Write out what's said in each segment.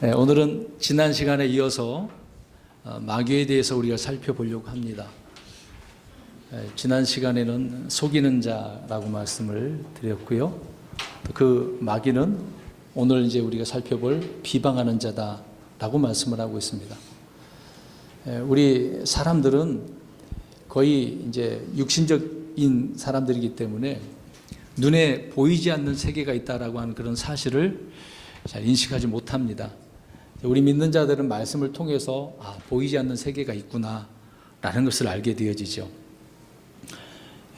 네, 오늘은 지난 시간에 이어서 마귀에 대해서 우리가 살펴보려고 합니다. 지난 시간에는 속이는 자라고 말씀을 드렸고요. 그 마귀는 오늘 이제 우리가 살펴볼 비방하는 자다라고 말씀을 하고 있습니다. 우리 사람들은 거의 이제 육신적인 사람들이기 때문에 눈에 보이지 않는 세계가 있다라고 하는 그런 사실을 잘 인식하지 못합니다. 우리 믿는 자들은 말씀을 통해서 보이지 않는 세계가 있구나라는 것을 알게 되어지죠.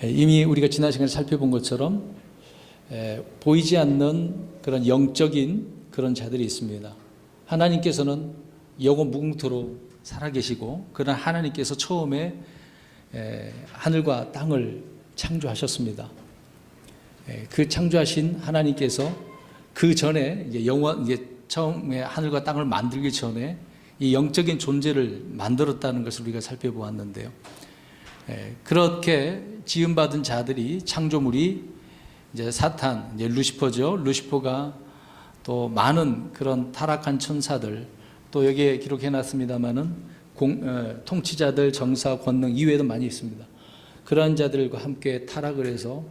이미 우리가 지난 시간에 살펴본 것처럼 보이지 않는 그런 영적인 그런 자들이 있습니다. 하나님께서는 영원 무궁토록 살아계시고, 그러나 하나님께서 처음에 하늘과 땅을 창조하셨습니다. 그 창조하신 하나님께서 그 전에 이제 처음에 하늘과 땅을 만들기 전에 이 영적인 존재를 만들었다는 것을 우리가 살펴보았는데요. 그렇게 지음받은 자들이, 창조물이 이제 사탄, 이제 루시퍼죠. 루시퍼가 또 많은 그런 타락한 천사들, 또 여기에 기록해 놨습니다만은 통치자들, 정사, 권능 이외에도 많이 있습니다. 그러한 자들과 함께 타락을 해서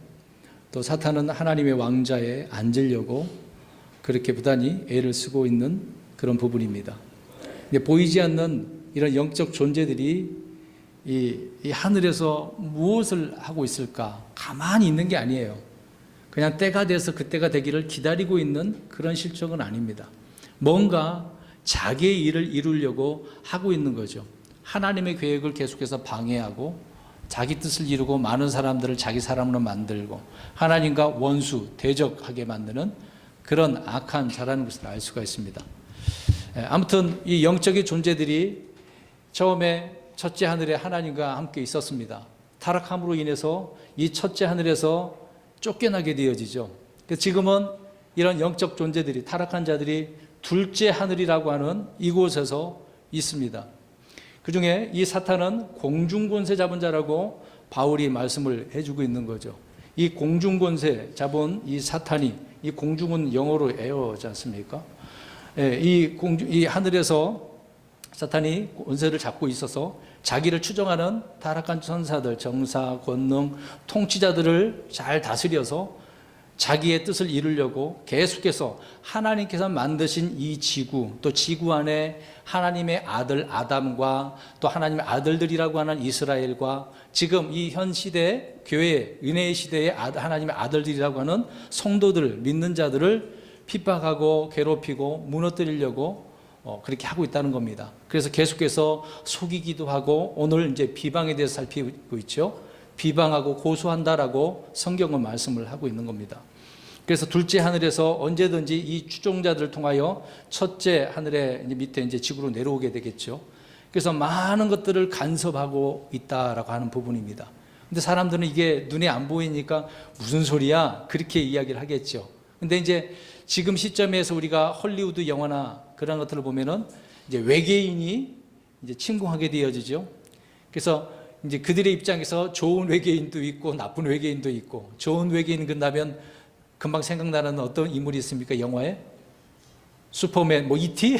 또 사탄은 하나님의 왕자에 앉으려고 그렇게 부단히 애를 쓰고 있는 그런 부분입니다. 보이지 않는 이런 영적 존재들이 이 하늘에서 무엇을 하고 있을까? 가만히 있는 게 아니에요. 그냥 때가 돼서 그때가 되기를 기다리고 있는 그런 실정은 아닙니다. 뭔가 자기의 일을 이루려고 하고 있는 거죠. 하나님의 계획을 계속해서 방해하고 자기 뜻을 이루고 많은 사람들을 자기 사람으로 만들고 하나님과 원수, 대적하게 만드는 그런 악한 자라는 것을 알 수가 있습니다. 아무튼 이 영적인 존재들이 처음에 첫째 하늘에 하나님과 함께 있었습니다. 타락함으로 인해서 이 첫째 하늘에서 쫓겨나게 되어지죠. 지금은 이런 영적 존재들이, 타락한 자들이 둘째 하늘이라고 하는 이곳에서 있습니다. 그 중에 이 사탄은 공중권세 잡은 자라고 바울이 말씀을 해주고 있는 거죠. 이 공중권세 잡은 이 사탄이, 이 공중은 영어로 에어지 않습니까? 이 하늘에서 사탄이 권세를 잡고 있어서 자기를 추종하는 타락한 천사들, 정사, 권능, 통치자들을 잘 다스려서 자기의 뜻을 이루려고 계속해서 하나님께서 만드신 이 지구, 또 지구 안에 하나님의 아들 아담과 또 하나님의 아들들이라고 하는 이스라엘과 지금 이 현 시대 교회, 은혜의 시대의 하나님의 아들들이라고 하는 성도들, 믿는 자들을 핍박하고 괴롭히고 무너뜨리려고 그렇게 하고 있다는 겁니다. 그래서 계속해서 속이기도 하고, 오늘 이제 비방에 대해서 살피고 있죠. 비방하고 고소한다라고 성경은 말씀을 하고 있는 겁니다. 그래서 둘째 하늘에서 언제든지 이 추종자들을 통하여 첫째 하늘의 밑에 이제 지구로 내려오게 되겠죠. 그래서 많은 것들을 간섭하고 있다라고 하는 부분입니다. 근데 사람들은 이게 눈에 안 보이니까 무슨 소리야? 그렇게 이야기를 하겠죠. 근데 이제 지금 시점에서 우리가 헐리우드 영화나 그런 것들을 보면은 이제 외계인이 이제 침공하게 되어지죠. 그래서 이제 그들의 입장에서 좋은 외계인도 있고 나쁜 외계인도 있고, 좋은 외계인 끝나면 금방 생각나는 어떤 인물이 있습니까? 영화에? 슈퍼맨, E.T.?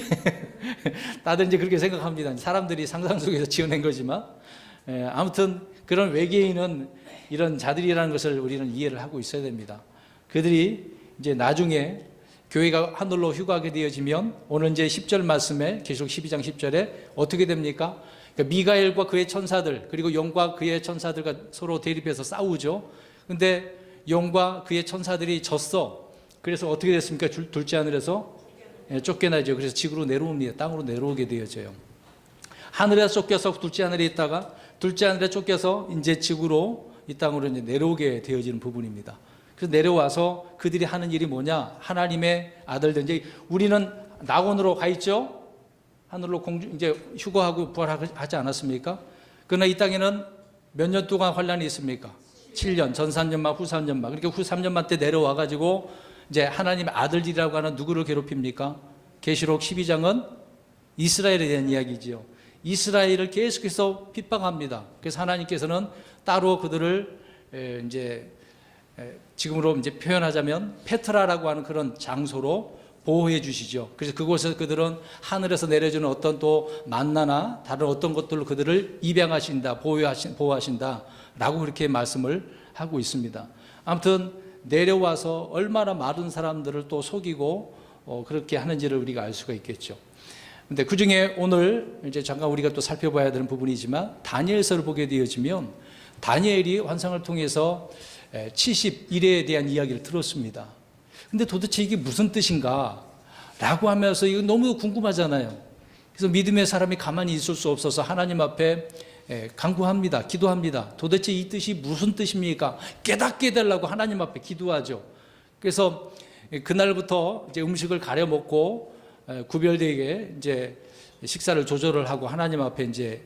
다들 이제 그렇게 생각합니다. 사람들이 상상 속에서 지어낸 거지만, 아무튼 그런 외계인은 이런 자들이라는 것을 우리는 이해를 하고 있어야 됩니다. 그들이 이제 나중에 교회가 하늘로 휴가하게 되어지면, 오늘 이제 10절 말씀에, 계시록 12장 10절에 어떻게 됩니까? 그러니까 미가엘과 그의 천사들, 그리고 영과 그의 천사들과 서로 대립해서 싸우죠. 근데 영과 그의 천사들이 졌어. 그래서 어떻게 됐습니까? 둘째 하늘에서 쫓겨나죠. 그래서 지구로 내려옵니다. 땅으로 내려오게 되어져요. 하늘에서 쫓겨서 둘째 하늘에 있다가 둘째 하늘에 쫓겨서 이제 지구로, 이 땅으로 이제 내려오게 되어지는 부분입니다. 그래서 내려와서 그들이 하는 일이 뭐냐? 하나님의 아들들, 이제 우리는 낙원으로 가 있죠. 하늘로 이제 휴거하고 부활하지 않았습니까? 그러나 이 땅에는 몇 년 동안 환란이 있습니까? 7년, 전 3년만, 후 3년만. 그렇게 후 3년만 때 내려와가지고 이제 하나님의 아들들이라고 하는 누구를 괴롭힙니까? 계시록 12장은 이스라엘에 대한 이야기지요. 이스라엘을 계속해서 핍박합니다. 그래서 하나님께서는 따로 그들을 이제 지금으로 이제 표현하자면 페트라라고 하는 그런 장소로 보호해 주시죠. 그래서 그곳에서 그들은 하늘에서 내려주는 어떤 또 만나나 다른 어떤 것들로 그들을 입양하신다, 보호하신다 라고 그렇게 말씀을 하고 있습니다. 아무튼 내려와서 얼마나 많은 사람들을 또 속이고 그렇게 하는지를 우리가 알 수가 있겠죠. 근데 그 중에 오늘 이제 잠깐 우리가 또 살펴봐야 되는 부분이지만 다니엘서를 보게 되어지면 다니엘이 환상을 통해서 70일에 대한 이야기를 들었습니다. 근데 도대체 이게 무슨 뜻인가? 라고 하면서 이거 너무 궁금하잖아요. 그래서 믿음의 사람이 가만히 있을 수 없어서 하나님 앞에 간구합니다. 기도합니다. 도대체 이 뜻이 무슨 뜻입니까? 깨닫게 해달라고 하나님 앞에 기도하죠. 그래서 그날부터 이제 음식을 가려 먹고 구별되게 이제 식사를 조절을 하고 하나님 앞에 이제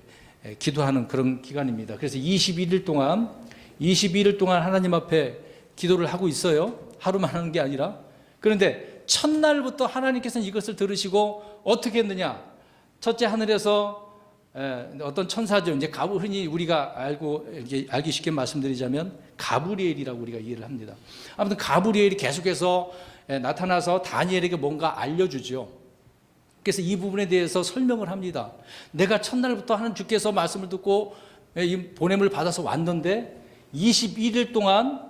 기도하는 그런 기간입니다. 그래서 21일 동안 하나님 앞에 기도를 하고 있어요. 하루만 하는 게 아니라. 그런데 첫날부터 하나님께서는 이것을 들으시고 어떻게 했느냐? 첫째, 하늘에서 어떤 천사죠. 이제 흔히 우리가 알기 쉽게 말씀드리자면 가브리엘이라고 우리가 이해를 합니다. 아무튼 가브리엘이 계속해서 나타나서 다니엘에게 뭔가 알려주죠. 그래서 이 부분에 대해서 설명을 합니다. 내가 첫날부터 하는 주께서 말씀을 듣고 이 보냄을 받아서 왔는데 21일 동안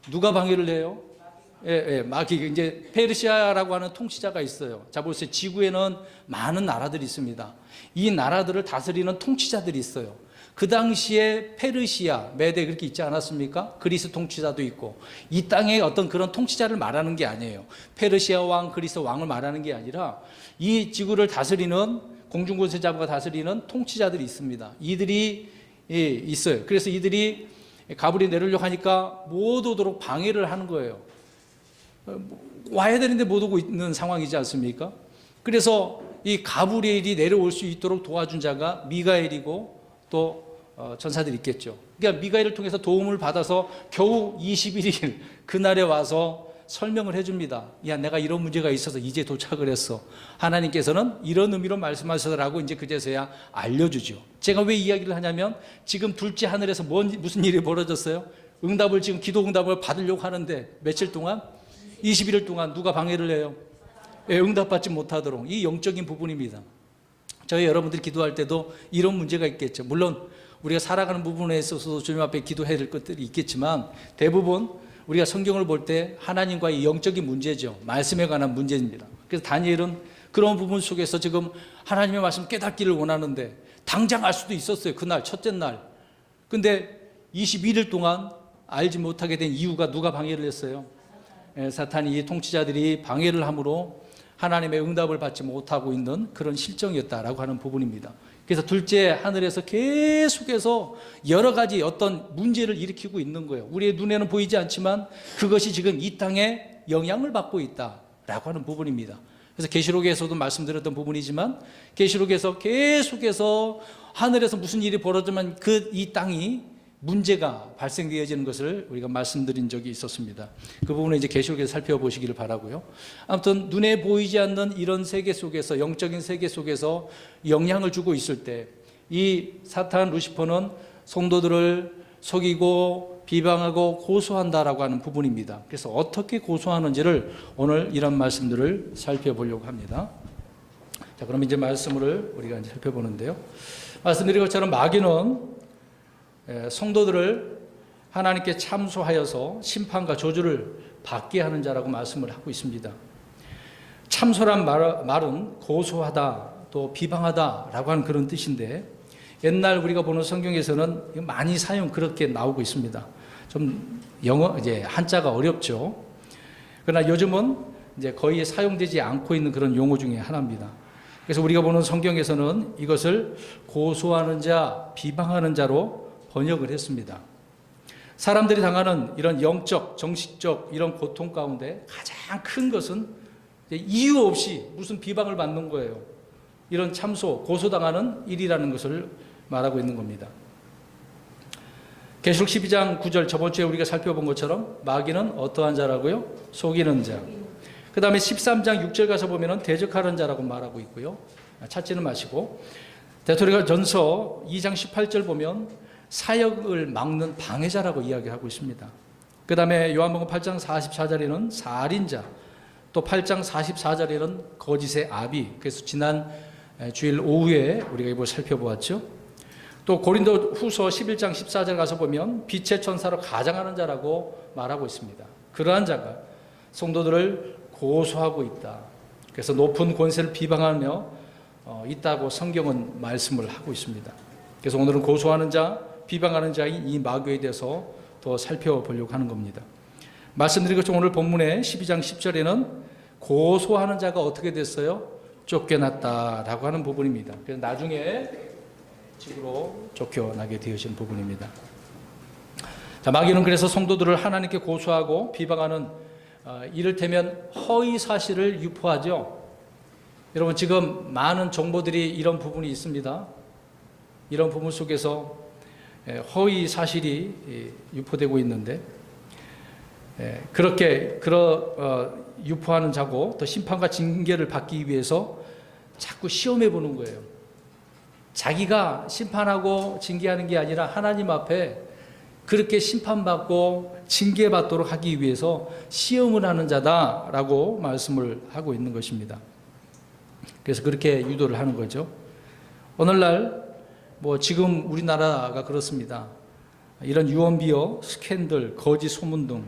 누가 방해를 해요? 마귀. 이제 페르시아라고 하는 통치자가 있어요. 자, 보세요. 지구에는 많은 나라들이 있습니다. 이 나라들을 다스리는 통치자들이 있어요. 그 당시에 페르시아, 메데 그렇게 있지 않았습니까? 그리스 통치자도 있고. 이 땅에 어떤 그런 통치자를 말하는 게 아니에요. 페르시아 왕, 그리스 왕을 말하는 게 아니라 이 지구를 다스리는 공중권세자가 다스리는 통치자들이 있습니다. 이들이 있어요. 그래서 이들이 가브리 내려오려고 하니까 못 오도록 방해를 하는 거예요. 와야 되는데 못 오고 있는 상황이지 않습니까? 그래서 이 가브리엘이 내려올 수 있도록 도와준 자가 미가엘이고 또 전사들이 있겠죠. 그러니까 미가엘을 통해서 도움을 받아서 겨우 21일 그날에 와서 설명을 해줍니다. 야, 내가 이런 문제가 있어서 이제 도착을 했어. 하나님께서는 이런 의미로 말씀하시더라고. 이제 그제서야 알려주죠. 제가 왜 이야기를 하냐면 지금 둘째 하늘에서 무슨 일이 벌어졌어요? 기도 응답을 받으려고 하는데 며칠 동안? 21일 동안 누가 방해를 해요? 응답받지 못하도록. 이 영적인 부분입니다. 저희 여러분들이 기도할 때도 이런 문제가 있겠죠. 물론 우리가 살아가는 부분에 있어서도 주님 앞에 기도해야 될 것들이 있겠지만 대부분 우리가 성경을 볼 때 하나님과의 영적인 문제죠. 말씀에 관한 문제입니다. 그래서 다니엘은 그런 부분 속에서 지금 하나님의 말씀 깨닫기를 원하는데 당장 알 수도 있었어요. 그날 첫째 날. 근데 21일 동안 알지 못하게 된 이유가 누가 방해를 했어요? 사탄이 통치자들이 방해를 함으로 하나님의 응답을 받지 못하고 있는 그런 실정이었다라고 하는 부분입니다. 그래서 둘째 하늘에서 계속해서 여러 가지 어떤 문제를 일으키고 있는 거예요. 우리의 눈에는 보이지 않지만 그것이 지금 이 땅에 영향을 받고 있다라고 하는 부분입니다. 그래서 계시록에서도 말씀드렸던 부분이지만 계시록에서 계속해서 하늘에서 무슨 일이 벌어지면 이 땅이 문제가 발생되어지는 것을 우리가 말씀드린 적이 있었습니다. 그 부분을 이제 계시록에서 살펴보시기를 바라고요. 아무튼 눈에 보이지 않는 이런 세계 속에서, 영적인 세계 속에서 영향을 주고 있을 때 이 사탄 루시퍼는 성도들을 속이고 비방하고 고소한다라고 하는 부분입니다. 그래서 어떻게 고소하는지를 오늘 이런 말씀들을 살펴보려고 합니다. 자, 그럼 이제 말씀을 우리가 이제 살펴보는데요. 말씀드린 것처럼 마귀는 성도들을 하나님께 참소하여서 심판과 저주를 받게 하는 자라고 말씀을 하고 있습니다. 참소란 말은 고소하다 또 비방하다라고 하는 그런 뜻인데 옛날 우리가 보는 성경에서는 많이 그렇게 나오고 있습니다. 좀 영어 이제 한자가 어렵죠. 그러나 요즘은 이제 거의 사용되지 않고 있는 그런 용어 중에 하나입니다. 그래서 우리가 보는 성경에서는 이것을 고소하는 자, 비방하는 자로 번역을 했습니다. 사람들이 당하는 이런 영적, 정신적 이런 고통 가운데 가장 큰 것은 이유 없이 무슨 비방을 받는 거예요. 이런 참소, 고소당하는 일이라는 것을 말하고 있는 겁니다. 계시록 12장 9절 저번 주에 우리가 살펴본 것처럼 마귀는 어떠한 자라고요? 속이는 자. 그 다음에 13장 6절 가서 보면 대적하는 자라고 말하고 있고요. 찾지는 마시고 데살로니가전서 2장 18절 보면 사역을 막는 방해자라고 이야기하고 있습니다. 그 다음에 요한복음 8장 44절에는 살인자, 또 8장 44절에는 거짓의 아비, 그래서 지난 주일 오후에 우리가 이걸 살펴보았죠. 또 고린도 후서 11장 14절 가서 보면 빛의 천사로 가장하는 자라고 말하고 있습니다. 그러한 자가 성도들을 고소하고 있다. 그래서 높은 권세를 비방하며 있다고 성경은 말씀을 하고 있습니다. 그래서 오늘은 고소하는 자, 비방하는 자인 이 마귀에 대해서 더 살펴보려고 하는 겁니다. 말씀드린 것처럼 오늘 본문의 12장 10절에는 고소하는 자가 어떻게 됐어요? 쫓겨났다라고 하는 부분입니다. 그래서 나중에 집으로 쫓겨나게 되어진 부분입니다. 자, 마귀는 그래서 성도들을 하나님께 고소하고 비방하는 이를테면 허위 사실을 유포하죠. 여러분, 지금 많은 정보들이 이런 부분이 있습니다. 이런 부분 속에서 허위 사실이 유포되고 있는데, 그렇게 유포하는 자고 또 심판과 징계를 받기 위해서 자꾸 시험해 보는 거예요. 자기가 심판하고 징계하는 게 아니라 하나님 앞에 그렇게 심판받고 징계받도록 하기 위해서 시험을 하는 자다라고 말씀을 하고 있는 것입니다. 그래서 그렇게 유도를 하는 거죠. 오늘날 지금 우리나라가 그렇습니다. 이런 유언비어, 스캔들, 거짓 소문 등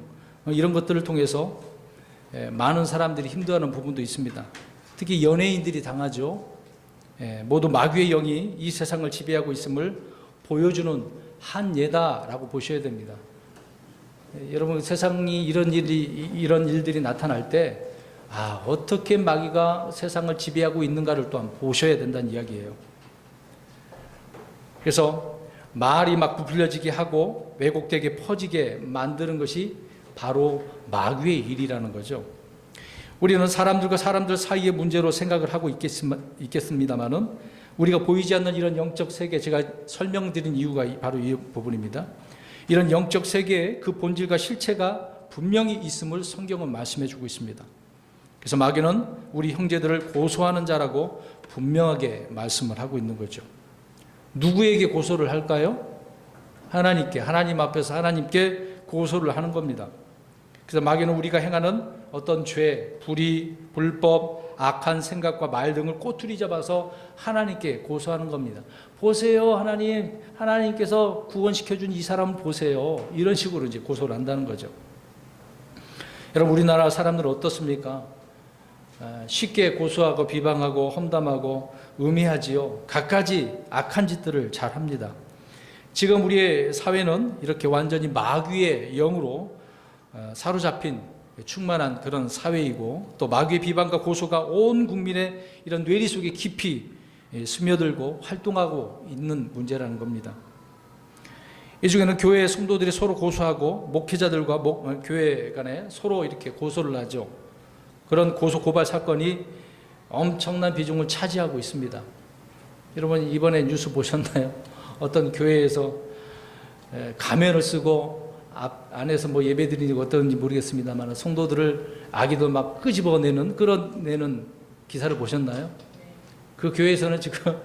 이런 것들을 통해서 많은 사람들이 힘들어하는 부분도 있습니다. 특히 연예인들이 당하죠. 모두 마귀의 영이 이 세상을 지배하고 있음을 보여주는 한 예다라고 보셔야 됩니다. 여러분, 세상이 이런 일들이 나타날 때 어떻게 마귀가 세상을 지배하고 있는가를 또한 보셔야 된다는 이야기예요. 그래서 말이 막 부풀려지게 하고 왜곡되게 퍼지게 만드는 것이 바로 마귀의 일이라는 거죠. 우리는 사람들과 사람들 사이의 문제로 생각을 하고 있겠습니다만은 우리가 보이지 않는 이런 영적 세계, 제가 설명드린 이유가 바로 이 부분입니다. 이런 영적 세계의 그 본질과 실체가 분명히 있음을 성경은 말씀해 주고 있습니다. 그래서 마귀는 우리 형제들을 고소하는 자라고 분명하게 말씀을 하고 있는 거죠. 누구에게 고소를 할까요? 하나님께, 하나님 앞에서 하나님께 고소를 하는 겁니다. 그래서 마귀는 우리가 행하는 어떤 죄, 불의, 불법, 악한 생각과 말 등을 꼬투리 잡아서 하나님께 고소하는 겁니다. 보세요, 하나님, 하나님께서 구원시켜준 이 사람을 보세요. 이런 식으로 이제 고소를 한다는 거죠. 여러분, 우리나라 사람들은 어떻습니까? 쉽게 고소하고 비방하고 험담하고 음해하지요. 갖가지 악한 짓들을 잘 합니다. 지금 우리의 사회는 이렇게 완전히 마귀의 영으로 사로잡힌 충만한 그런 사회이고, 또 마귀의 비방과 고소가 온 국민의 이런 뇌리 속에 깊이 스며들고 활동하고 있는 문제라는 겁니다. 이 중에는 교회 성도들이 서로 고소하고 목회자들과 교회 간에 서로 이렇게 고소를 하죠. 그런 고소 고발 사건이 엄청난 비중을 차지하고 있습니다. 여러분, 이번에 뉴스 보셨나요? 어떤 교회에서 가면을 쓰고 안에서 예배 드리는 어떤지 모르겠습니다만 성도들을 아기도 막 끌어내는 기사를 보셨나요? 그 교회에서는 지금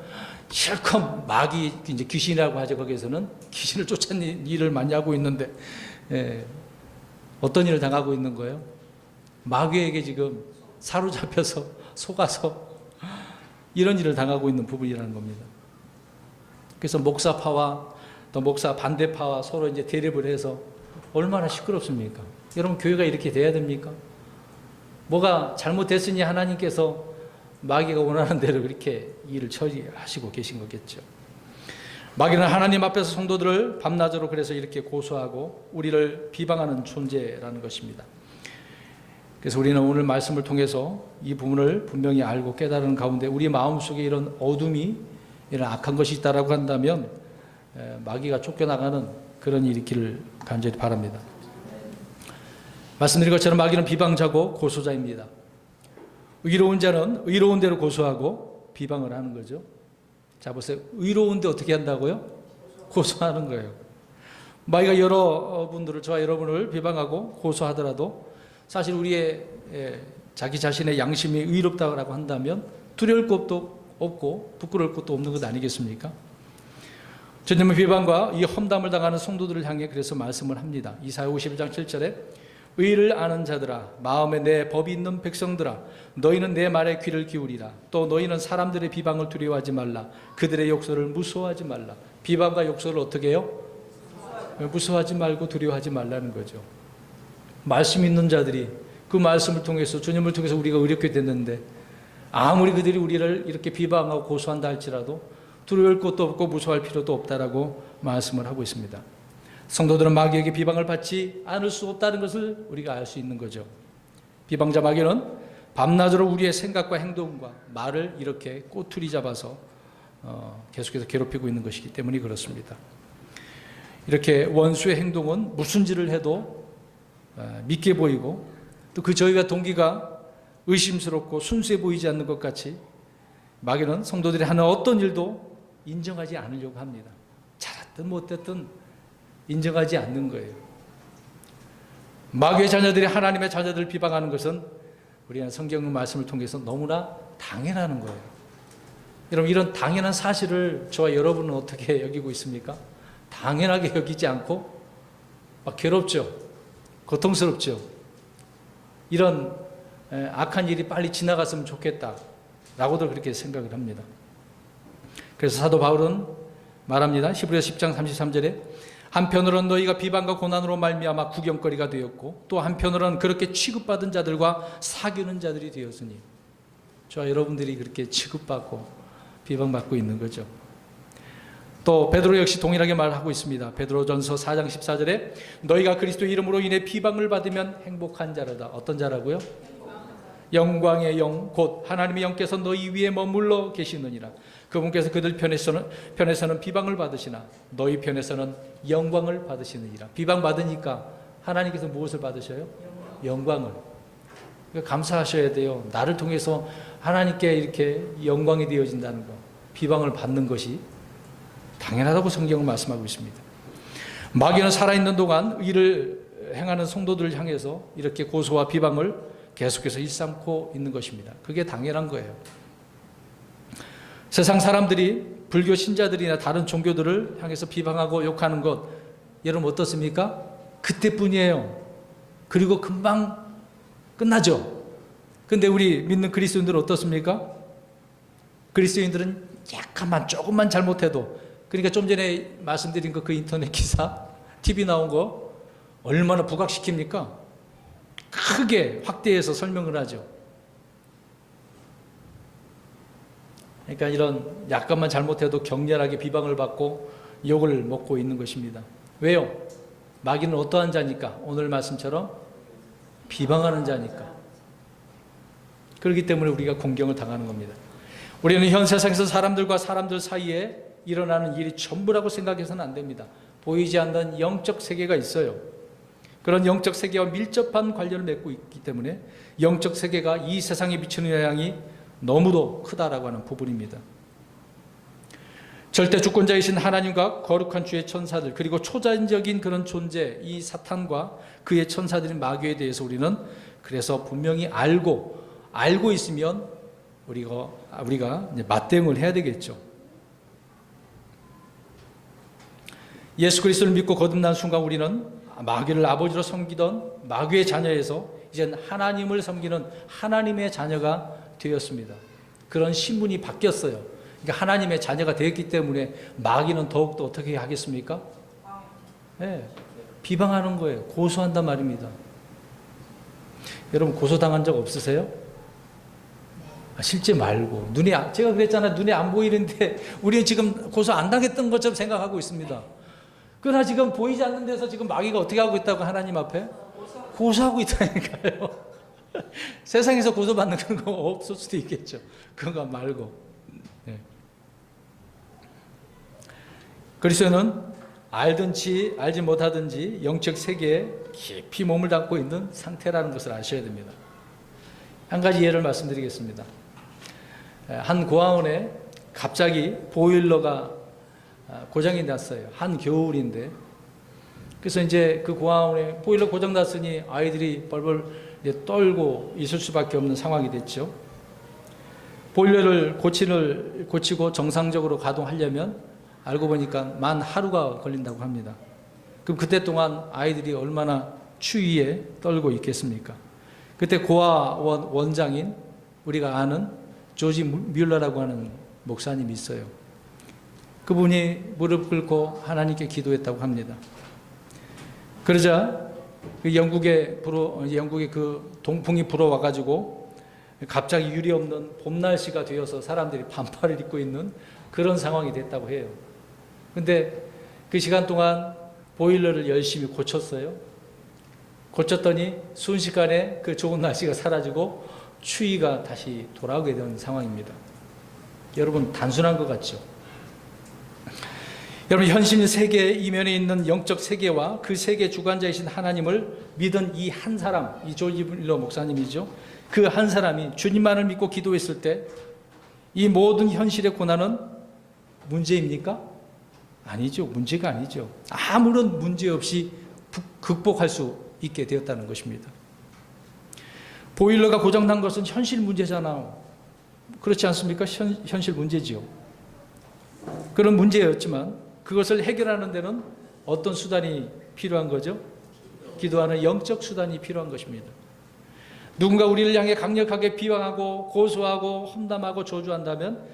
실컷 마귀, 이제 귀신이라고 하죠. 거기에서는 귀신을 쫓아내는 일을 많이 하고 있는데, 어떤 일을 당하고 있는 거예요? 마귀에게 지금 사로잡혀서 속아서 이런 일을 당하고 있는 부분이라는 겁니다. 그래서 목사파와 또 목사 반대파와 서로 이제 대립을 해서 얼마나 시끄럽습니까? 여러분, 교회가 이렇게 돼야 됩니까? 뭐가 잘못됐으니 하나님께서 마귀가 원하는 대로 그렇게 일을 처리하시고 계신 거겠죠. 마귀는 하나님 앞에서 성도들을 밤낮으로 그래서 이렇게 고소하고 우리를 비방하는 존재라는 것입니다. 그래서 우리는 오늘 말씀을 통해서 이 부분을 분명히 알고 깨달은 가운데 우리 마음속에 이런 어둠이, 이런 악한 것이 있다라고 한다면 마귀가 쫓겨나가는 그런 일이 있기를 간절히 바랍니다. 말씀드린 것처럼 마귀는 비방자고 고소자입니다. 의로운 자는 의로운 대로 고소하고 비방을 하는 거죠. 자, 보세요. 의로운데 어떻게 한다고요? 고소하는 거예요. 마귀가 여러분들을, 저와 여러분을 비방하고 고소하더라도 사실 우리의 자기 자신의 양심이 의롭다고 한다면 두려울 것도 없고 부끄러울 것도 없는 것 아니겠습니까? 주님의 비방과 이 험담을 당하는 성도들을 향해 그래서 말씀을 합니다. 이사야 51장 7절에 의를 아는 자들아, 마음에 내 법이 있는 백성들아, 너희는 내 말에 귀를 기울이라. 또 너희는 사람들의 비방을 두려워하지 말라. 그들의 욕설을 무서워하지 말라. 비방과 욕설을 어떻게 해요? 무서워하지 말고 두려워하지 말라는 거죠. 말씀 있는 자들이 그 말씀을 통해서, 주님을 통해서 우리가 의롭게 됐는데, 아무리 그들이 우리를 이렇게 비방하고 고소한다 할지라도 두려울 것도 없고 무서워할 필요도 없다라고 말씀을 하고 있습니다. 성도들은 마귀에게 비방을 받지 않을 수 없다는 것을 우리가 알 수 있는 거죠. 비방자 마귀는 밤낮으로 우리의 생각과 행동과 말을 이렇게 꼬투리 잡아서 계속해서 괴롭히고 있는 것이기 때문에 그렇습니다. 이렇게 원수의 행동은 무슨 짓을 해도 믿게 보이고, 또 그 저희가 동기가 의심스럽고 순수해 보이지 않는 것 같이 마귀는 성도들이 하는 어떤 일도 인정하지 않으려고 합니다. 잘했든 못했든 인정하지 않는 거예요. 마귀의 자녀들이 하나님의 자녀들을 비방하는 것은 우리는 성경 말씀을 통해서 너무나 당연한 거예요. 여러분, 이런 당연한 사실을 저와 여러분은 어떻게 여기고 있습니까? 당연하게 여기지 않고 막 괴롭죠. 고통스럽죠. 이런 악한 일이 빨리 지나갔으면 좋겠다라고도 그렇게 생각을 합니다. 그래서 사도 바울은 말합니다. 히브리서 10장 33절에 한편으로는 너희가 비방과 고난으로 말미암아 구경거리가 되었고, 또 한편으로는 그렇게 취급받은 자들과 사귀는 자들이 되었으니, 저와 여러분들이 그렇게 취급받고 비방받고 있는 거죠. 또 베드로 역시 동일하게 말하고 있습니다. 베드로전서 4장 14절에 너희가 그리스도 이름으로 인해 비방을 받으면 행복한 자라다. 어떤 자라고요? 영광의 영 곧 하나님의 영께서 너희 위에 머물러 계시느니라. 그분께서 그들 편에서는 비방을 받으시나 너희 편에서는 영광을 받으시느니라. 비방받으니까 하나님께서 무엇을 받으셔요? 영광을. 그러니까 감사하셔야 돼요. 나를 통해서 하나님께 이렇게 영광이 되어진다는 거, 비방을 받는 것이 당연하다고 성경은 말씀하고 있습니다. 마귀는 살아있는 동안 의를 행하는 성도들을 향해서 이렇게 고소와 비방을 계속해서 일삼고 있는 것입니다. 그게 당연한 거예요. 세상 사람들이 불교 신자들이나 다른 종교들을 향해서 비방하고 욕하는 것, 여러분 어떻습니까? 그때뿐이에요. 그리고 금방 끝나죠. 근데 우리 믿는 그리스도인들은 어떻습니까? 그리스도인들은 약간만 조금만 잘못해도, 그러니까 좀 전에 말씀드린 그 인터넷 기사, TV 나온 거 얼마나 부각시킵니까? 크게 확대해서 설명을 하죠. 그러니까 이런 약간만 잘못해도 격렬하게 비방을 받고 욕을 먹고 있는 것입니다. 왜요? 마귀는 어떠한 자니까? 오늘 말씀처럼 비방하는 자니까. 그렇기 때문에 우리가 공경을 당하는 겁니다. 우리는 현 세상에서 사람들과 사람들 사이에 일어나는 일이 전부라고 생각해서는 안 됩니다. 보이지 않는 영적 세계가 있어요. 그런 영적 세계와 밀접한 관련을 맺고 있기 때문에 영적 세계가 이 세상에 미치는 영향이 너무도 크다라고 하는 부분입니다. 절대 주권자이신 하나님과 거룩한 주의 천사들, 그리고 초자연적인 그런 존재, 이 사탄과 그의 천사들인 마귀에 대해서 우리는 그래서 분명히 알고 있으면 우리가 이제 맞대응을 해야 되겠죠. 예수 그리스도를 믿고 거듭난 순간 우리는 마귀를 아버지로 섬기던 마귀의 자녀에서 이제는 하나님을 섬기는 하나님의 자녀가 되었습니다. 그런 신분이 바뀌었어요. 그러니까 하나님의 자녀가 되었기 때문에 마귀는 더욱더 어떻게 하겠습니까? 네, 비방하는 거예요. 고소한단 말입니다. 여러분 고소당한 적 없으세요? 실제 말고 제가 그랬잖아요. 눈에 안 보이는데 우리는 지금 고소 안 당했던 것처럼 생각하고 있습니다. 그러나 지금 보이지 않는 데서 지금 마귀가 어떻게 하고 있다고? 하나님 앞에 고소하고 있다니까요. 세상에서 고소받는 그런 거 없을 수도 있겠죠. 그거 말고. 네. 그리스도는 알든지 알지 못하든지 영적 세계에 깊이 몸을 담고 있는 상태라는 것을 아셔야 됩니다. 한 가지 예를 말씀드리겠습니다. 한 고아원에 갑자기 보일러가 고장이 났어요. 한 겨울인데. 그래서 이제 그 고아원에 보일러 고장 났으니 아이들이 벌벌 떨고 있을 수밖에 없는 상황이 됐죠. 보일러를 고치고 정상적으로 가동하려면 알고 보니까 만 하루가 걸린다고 합니다. 그럼 그때 동안 아이들이 얼마나 추위에 떨고 있겠습니까? 그때 고아 원장인 우리가 아는 조지 뮬러라고 하는 목사님이 있어요. 그분이 무릎 꿇고 하나님께 기도했다고 합니다. 그러자 그 영국의 그 동풍이 불어와가지고 갑자기 유리 없는 봄 날씨가 되어서 사람들이 반팔을 입고 있는 그런 상황이 됐다고 해요. 근데 그 시간 동안 보일러를 열심히 고쳤어요. 고쳤더니 순식간에 그 좋은 날씨가 사라지고 추위가 다시 돌아오게 된 상황입니다. 여러분, 단순한 것 같죠? 여러분, 현실 세계 이면에 있는 영적 세계와 그 세계 주관자이신 하나님을 믿은 이 한 사람, 이 조지 뮬러 목사님이죠. 그 한 사람이 주님만을 믿고 기도했을 때 이 모든 현실의 고난은 문제입니까? 아니죠. 문제가 아니죠. 아무런 문제 없이 극복할 수 있게 되었다는 것입니다. 보일러가 고장난 것은 현실 문제잖아요. 그렇지 않습니까? 현실 문제지요. 그런 문제였지만 그것을 해결하는 데는 어떤 수단이 필요한 거죠? 기도하는 영적 수단이 필요한 것입니다. 누군가 우리를 향해 강력하게 비방하고 고소하고 험담하고 저주한다면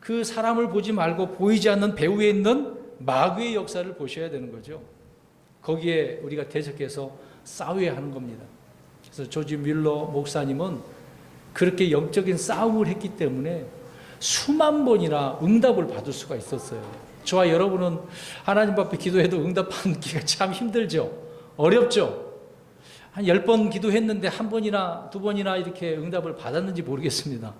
그 사람을 보지 말고 보이지 않는 배후에 있는 마귀의 역사를 보셔야 되는 거죠. 거기에 우리가 대적해서 싸워야 하는 겁니다. 그래서 조지 뮬러 목사님은 그렇게 영적인 싸움을 했기 때문에 수만 번이나 응답을 받을 수가 있었어요. 저와 여러분은 하나님 앞에 기도해도 응답받기가 참 힘들죠. 어렵죠. 한 10번 기도했는데 한 번이나 두 번이나 이렇게 응답을 받았는지 모르겠습니다.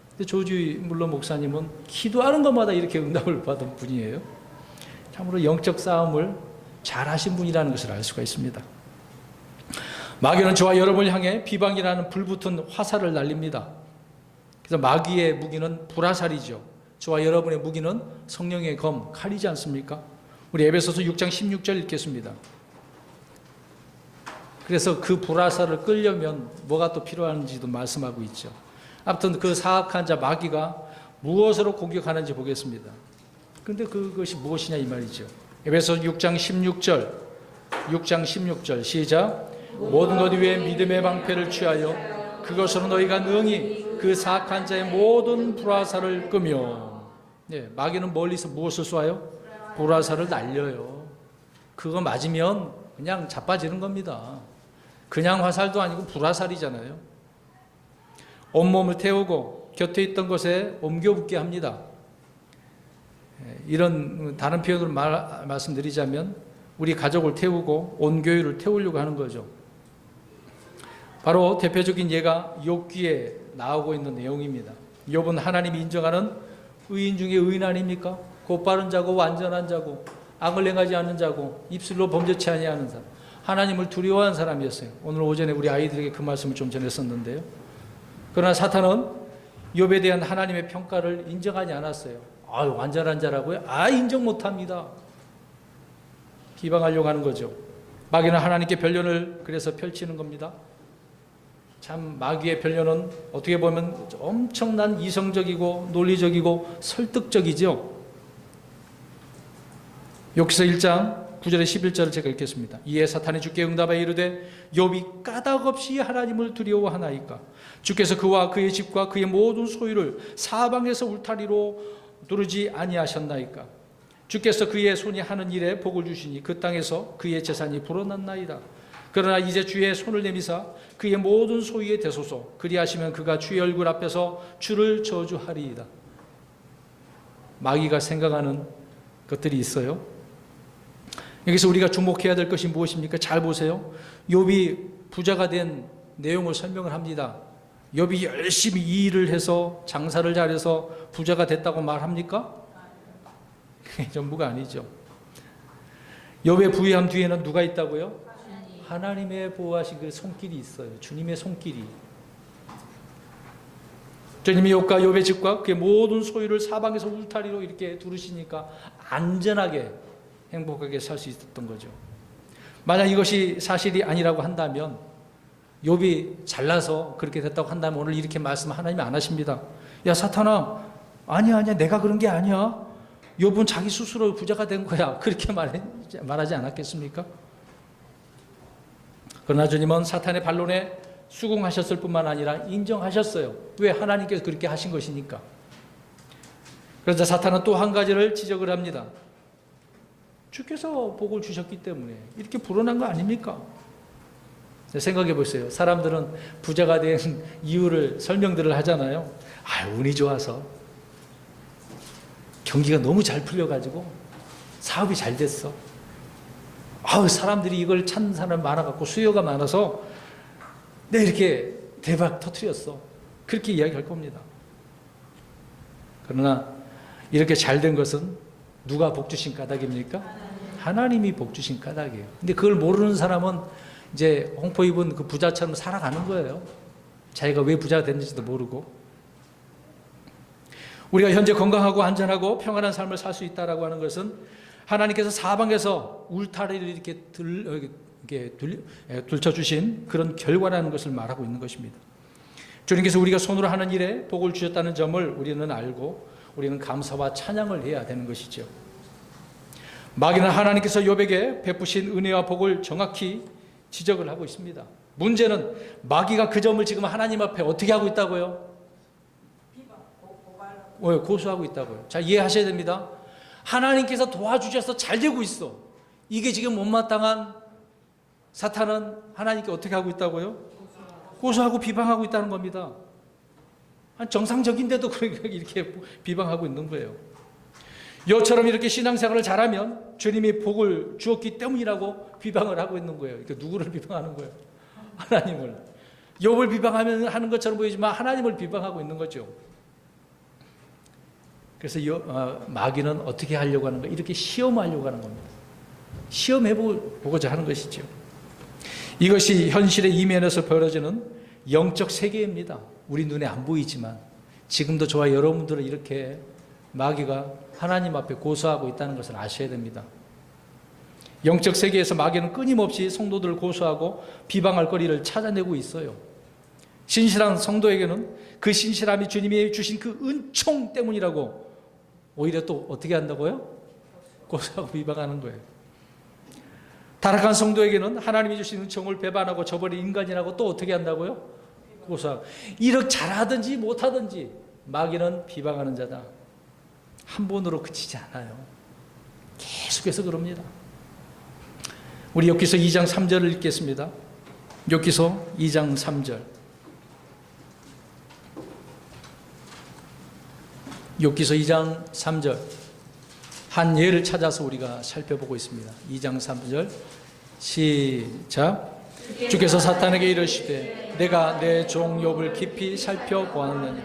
근데 조지 뮬러 목사님은 기도하는 것마다 이렇게 응답을 받은 분이에요. 참으로 영적 싸움을 잘하신 분이라는 것을 알 수가 있습니다. 마귀는 저와 여러분을 향해 비방이라는 불붙은 화살을 날립니다. 그래서 마귀의 무기는 불화살이죠. 저와 여러분의 무기는 성령의 검, 칼이지 않습니까? 우리 에베소서 6장 16절 읽겠습니다. 그래서 그 불화살을 끌려면 뭐가 또 필요한지도 말씀하고 있죠. 아무튼 그 사악한 자 마귀가 무엇으로 공격하는지 보겠습니다. 그런데 그것이 무엇이냐 이 말이죠. 에베소서 6장 16절 시작. 모든 것 위에 믿음의 방패를 취하여 그것으로 너희가 능히 그 사악한 자의 모든 불화살을 끄며. 네, 마귀는 멀리서 무엇을 쏘아요? 불화살을 날려요. 그거 맞으면 그냥 자빠지는 겁니다. 그냥 화살도 아니고 불화살이잖아요. 온몸을 태우고 곁에 있던 것에 옮겨 붙게 합니다. 이런 다른 표현으로 말씀드리자면 우리 가족을 태우고 온 교회를 태우려고 하는 거죠. 바로 대표적인 예가 욥기에 나오고 있는 내용입니다. 욥은 하나님이 인정하는 의인 중에 의인 아닙니까? 곧바른 자고 완전한 자고 악을 행하지 않는 자고 입술로 범죄치 아니하는 사람, 하나님을 두려워하는 사람이었어요. 오늘 오전에 우리 아이들에게 그 말씀을 좀 전했었는데요. 그러나 사탄은 욥에 대한 하나님의 평가를 인정하지 않았어요. 완전한 자라고요? 인정 못합니다. 비방하려고 하는 거죠. 마귀는 하나님께 변론을 그래서 펼치는 겁니다. 참 마귀의 변론은 어떻게 보면 엄청난 이성적이고 논리적이고 설득적이죠. 욥기서 1장 9절에 11절을 제가 읽겠습니다. 이에 사탄이 주께 응답하여 이르되 욥이 까닭없이 하나님을 두려워하나이까? 주께서 그와 그의 집과 그의 모든 소유를 사방에서 울타리로 두르지 아니하셨나이까? 주께서 그의 손이 하는 일에 복을 주시니 그 땅에서 그의 재산이 불어났나이다. 그러나 이제 주의 손을 내미사 그의 모든 소유에 대소서. 그리하시면 그가 주의 얼굴 앞에서 주를 저주하리이다. 마귀가 생각하는 것들이 있어요. 여기서 우리가 주목해야 될 것이 무엇입니까? 잘 보세요. 욥이 부자가 된 내용을 설명을 합니다. 욥이 열심히 이 일을 해서 장사를 잘해서 부자가 됐다고 말합니까? 그게 전부가 아니죠. 욥의 부유함 뒤에는 누가 있다고요? 하나님의 보호하신 그 손길이 있어요. 주님의 손길이. 주님이 욥과 욥의 집과 그의 모든 소유를 사방에서 울타리로 이렇게 두르시니까 안전하게 행복하게 살 수 있었던 거죠. 만약 이것이 사실이 아니라고 한다면, 욥이 잘나서 그렇게 됐다고 한다면 오늘 이렇게 말씀 하나님이 안 하십니다. 야 사탄아, 아니야 내가 그런 게 아니야. 욥은 자기 스스로 부자가 된 거야. 그렇게 말하지 않았겠습니까? 그러나 주님은 사탄의 반론에 수긍하셨을 뿐만 아니라 인정하셨어요. 왜? 하나님께서 그렇게 하신 것이니까. 그러자 사탄은 또 한 가지를 지적을 합니다. 주께서 복을 주셨기 때문에 이렇게 불어난 거 아닙니까? 생각해 보세요. 사람들은 부자가 된 이유를 설명들을 하잖아요. 운이 좋아서 경기가 너무 잘 풀려가지고 사업이 잘 됐어. 사람들이 이걸 찾는 사람이 많아갖고 수요가 많아서 이렇게 대박 터뜨렸어. 그렇게 이야기할 겁니다. 그러나 이렇게 잘 된 것은 누가 복 주신 까닭입니까? 하나님이 복 주신 까닭이에요. 근데 그걸 모르는 사람은 이제 홍포 입은 그 부자처럼 살아가는 거예요. 자기가 왜 부자가 됐는지도 모르고. 우리가 현재 건강하고 안전하고 평안한 삶을 살 수 있다라고 하는 것은 하나님께서 사방에서 울타리를 이렇게 들쳐주신 그런 결과라는 것을 말하고 있는 것입니다. 주님께서 우리가 손으로 하는 일에 복을 주셨다는 점을 우리는 알고 우리는 감사와 찬양을 해야 되는 것이죠. 마귀는 하나님께서 욥에게 베푸신 은혜와 복을 정확히 지적을 하고 있습니다. 문제는 마귀가 그 점을 지금 하나님 앞에 어떻게 하고 있다고요? 고소하고 있다고요. 자, 이해하셔야 됩니다. 하나님께서 도와주셔서 잘 되고 있어. 이게 지금 못마땅한 사탄은 하나님께 어떻게 하고 있다고요? 고소하고 비방하고 있다는 겁니다. 정상적인데도 이렇게 비방하고 있는 거예요. 요처럼 이렇게 신앙생활을 잘하면 주님이 복을 주었기 때문이라고 비방을 하고 있는 거예요. 그러니까 누구를 비방하는 거예요? 하나님을. 욥을 비방하면 하는 것처럼 보이지만 하나님을 비방하고 있는 거죠. 그래서 마귀는 어떻게 하려고 하는 거예요? 이렇게 시험하려고 하는 겁니다. 시험해보고자 하는 것이죠. 이것이 현실의 이면에서 벌어지는 영적 세계입니다. 우리 눈에 안 보이지만 지금도 저와 여러분들은 이렇게 마귀가 하나님 앞에 고소하고 있다는 것을 아셔야 됩니다. 영적 세계에서 마귀는 끊임없이 성도들을 고소하고 비방할 거리를 찾아내고 있어요. 신실한 성도에게는 그 신실함이 주님이 주신 그 은총 때문이라고 오히려 또 어떻게 한다고요? 고소하고 비방하는 거예요. 타락한 성도에게는 하나님이 주신 은총을 배반하고 저버린 인간이라고 또 어떻게 한다고요? 고소하고. 이렇게 잘하든지 못하든지 마귀는 비방하는 자다. 한 번으로 그치지 않아요. 계속해서 그럽니다. 우리 욥기서 2장 3절을 읽겠습니다. 욥기서 2장 3절. 욥기서 2장 3절. 한 예를 찾아서 우리가 살펴보고 있습니다. 2장 3절 시작. 주께서 사탄에게 이르시되 내가 내 종 욥을 깊이 살펴보았느니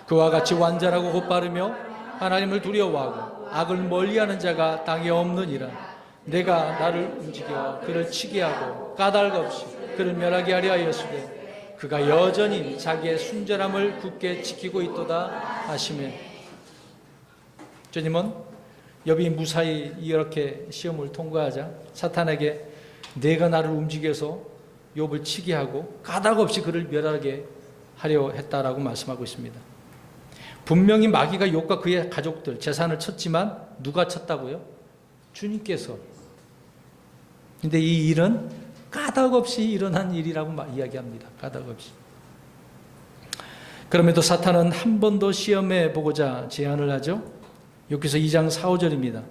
그와 같이 완전하고 곧바르며 하나님을 두려워하고 악을 멀리하는 자가 땅에 없느니라. 내가 나를 움직여 그를 치게 하고 까닭 없이 그를 멸하게 하려 하였으되 그가 여전히 자기의 순전함을 굳게 지키고 있도다 하시매. 주님은 욥이 무사히 이렇게 시험을 통과하자 사탄에게 내가 나를 움직여서 욥을 치게 하고 까닭 없이 그를 멸하게 하려 했다라고 말씀하고 있습니다. 분명히 마귀가 욥과 그의 가족들 재산을 쳤지만 누가 쳤다고요? 주님께서. 근데 이 일은 까닭 없이 일어난 일이라고 이야기합니다. 까닭 없이. 그럼에도 사탄은 한 번 더 시험해 보고자 제안을 하죠. 여기서 2장 4, 5절입니다.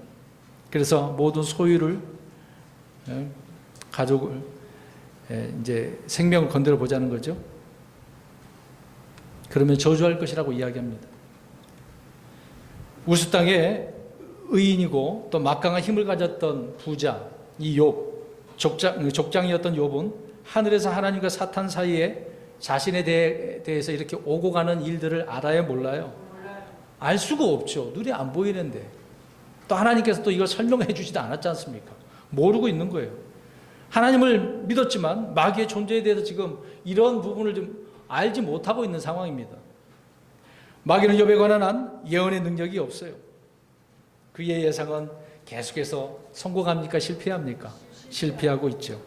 그래서 모든 소유를 가족을 이제 생명을 건드려 보자는 거죠. 그러면 저주할 것이라고 이야기합니다. 우스 땅에 의인이고 또 막강한 힘을 가졌던 부자 이 욥, 족장이었던 욥은 하늘에서 하나님과 사탄 사이에 자신에 대해서 이렇게 오고 가는 일들을 알아요, 몰라요? 알 수가 없죠. 눈에 안 보이는데. 또 하나님께서 또 이걸 설명해 주지도 않았지 않습니까? 모르고 있는 거예요. 하나님을 믿었지만 마귀의 존재에 대해서 지금 이런 부분을 좀 알지 못하고 있는 상황입니다. 마귀는 욥에 관한 한 예언의 능력이 없어요. 그의 예상은 계속해서 성공합니까? 실패합니까? 실패하고 있죠.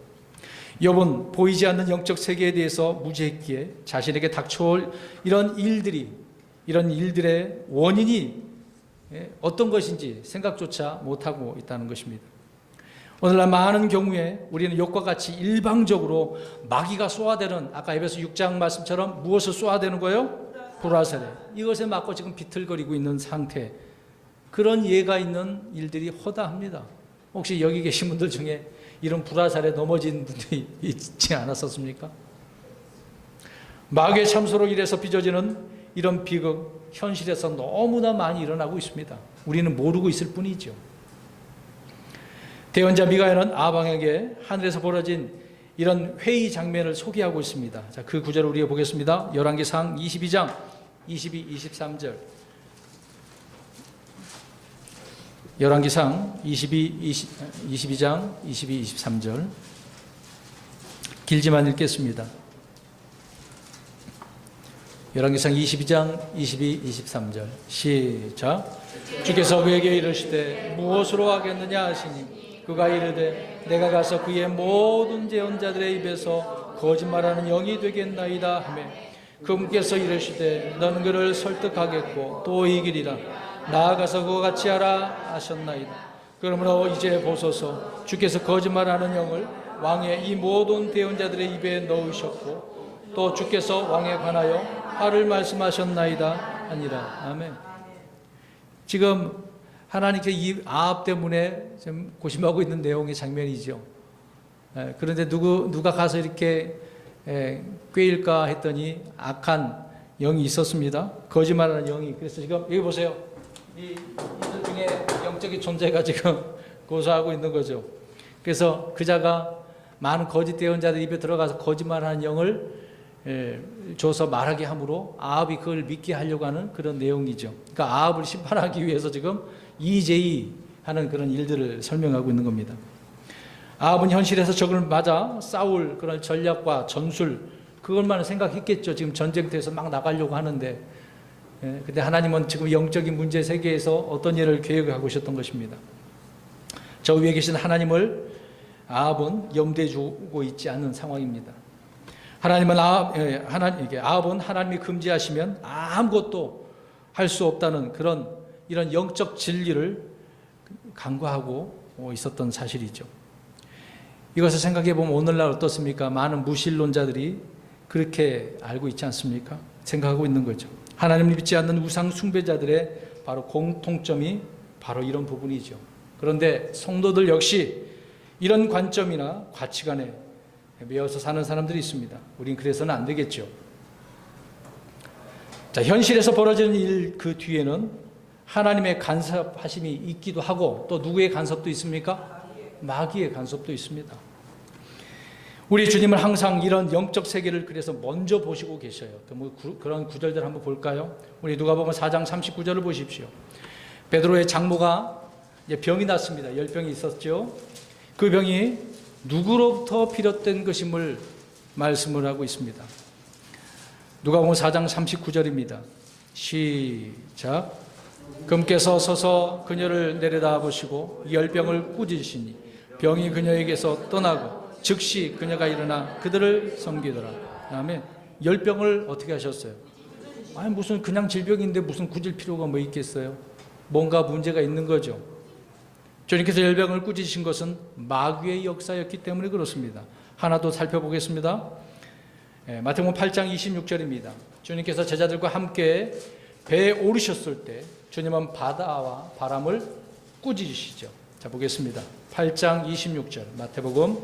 욥은 보이지 않는 영적 세계에 대해서 무지했기에 자신에게 닥쳐올 이런 일들의 원인이 어떤 것인지 생각조차 못하고 있다는 것입니다. 오늘날 많은 경우에 우리는 욕과 같이 일방적으로 마귀가 쏘아대는, 아까 에베소 6장 말씀처럼 무엇을 쏘아대는 거예요? 불화살에. 이것에 맞고 지금 비틀거리고 있는 상태. 그런 예가 있는 일들이 허다합니다. 혹시 여기 계신 분들 중에 이런 불화살에 넘어진 분들이 있지 않았었습니까? 마귀의 참소로 인해서 빚어지는 이런 비극, 현실에서 너무나 많이 일어나고 있습니다. 우리는 모르고 있을 뿐이죠. 대언자 미가야는 아방에게 하늘에서 벌어진 이런 회의 장면을 소개하고 있습니다. 자, 그 구절을 우리가 보겠습니다. 열왕기상 22장 22, 23절. 열왕기상 22장 22, 23절. 길지만 읽겠습니다. 열왕기상 22장 22, 23절. 시작. 주께서 그에게 이르시되 무엇으로 하겠느냐 하시니 그가 이르되 내가 가서 그의 모든 제언자들의 입에서 거짓말하는 영이 되겠나이다 하며 그분께서 이르시되 너는 그를 설득하겠고 또 이기리라. 나아가서 그와 같이 하라 하셨나이다. 그러므로 이제 보소서 주께서 거짓말하는 영을 왕의 이 모든 대언자들의 입에 넣으셨고 또 주께서 왕에 관하여 화를 말씀하셨나이다 하니라. 아멘. 지금 하나님께 이 아합 때문에 좀 고심하고 있는 내용의 장면이죠. 그런데 누가 가서 이렇게 꾀일까 했더니 악한 영이 있었습니다. 거짓말하는 영이. 그래서 지금 여기 보세요. 이들 중에 영적인 존재가 지금 고소하고 있는 거죠. 그래서 그자가 많은 거짓 대언자들 입에 들어가서 거짓말하는 영을 줘서 말하게 함으로 아합이 그걸 믿게 하려고 하는 그런 내용이죠. 그러니까 아합을 심판하기 위해서 지금 이재희 하는 그런 일들을 설명하고 있는 겁니다. 아합은 현실에서 적을 맞아 싸울 그런 전략과 전술 그것만 생각했겠죠. 지금 전쟁터에서 막 나가려고 하는데 근데 하나님은 지금 영적인 문제 세계에서 어떤 일을 계획하고 있었던 것입니다. 저 위에 계신 하나님을 아합은 염두에 두고 있지 않는 상황입니다. 아합은 하나님이 금지하시면 아무것도 할 수 없다는 이런 영적 진리를 간과하고 있었던 사실이죠. 이것을 생각해 보면 오늘날 어떻습니까? 많은 무신론자들이 그렇게 알고 있지 않습니까? 생각하고 있는 거죠. 하나님을 믿지 않는 우상 숭배자들의 바로 공통점이 바로 이런 부분이죠. 그런데 성도들 역시 이런 관점이나 가치관에 매여서 사는 사람들이 있습니다. 우린 그래서는 안 되겠죠. 자, 현실에서 벌어지는 일 그 뒤에는 하나님의 간섭하심이 있기도 하고 또 누구의 간섭도 있습니까? 마귀의 간섭도 있습니다. 우리 주님은 항상 이런 영적 세계를 그래서 먼저 보시고 계셔요. 그런 구절들 한번 볼까요? 우리 누가복음 4장 39절을 보십시오. 베드로의 장모가 병이 났습니다. 열병이 있었죠. 그 병이 누구로부터 비롯된 것임을 말씀을 하고 있습니다. 누가복음 4장 39절입니다. 시작. 금께서 서서 그녀를 내려다보시고 열병을 꾸짖으시니 병이 그녀에게서 떠나고 즉시 그녀가 일어나 그들을 섬기더라. 다음에 열병을 어떻게 하셨어요? 아니 무슨 그냥 질병인데 무슨 꾸질 필요가 뭐 있겠어요? 뭔가 문제가 있는 거죠. 주님께서 열병을 꾸짖으신 것은 마귀의 역사였기 때문에 그렇습니다. 하나 더 살펴보겠습니다. 마태복음 8장 26절입니다. 주님께서 제자들과 함께 배에 오르셨을 때 주님은 바다와 바람을 꾸짖으시죠. 자, 보겠습니다. 8장 26절 마태복음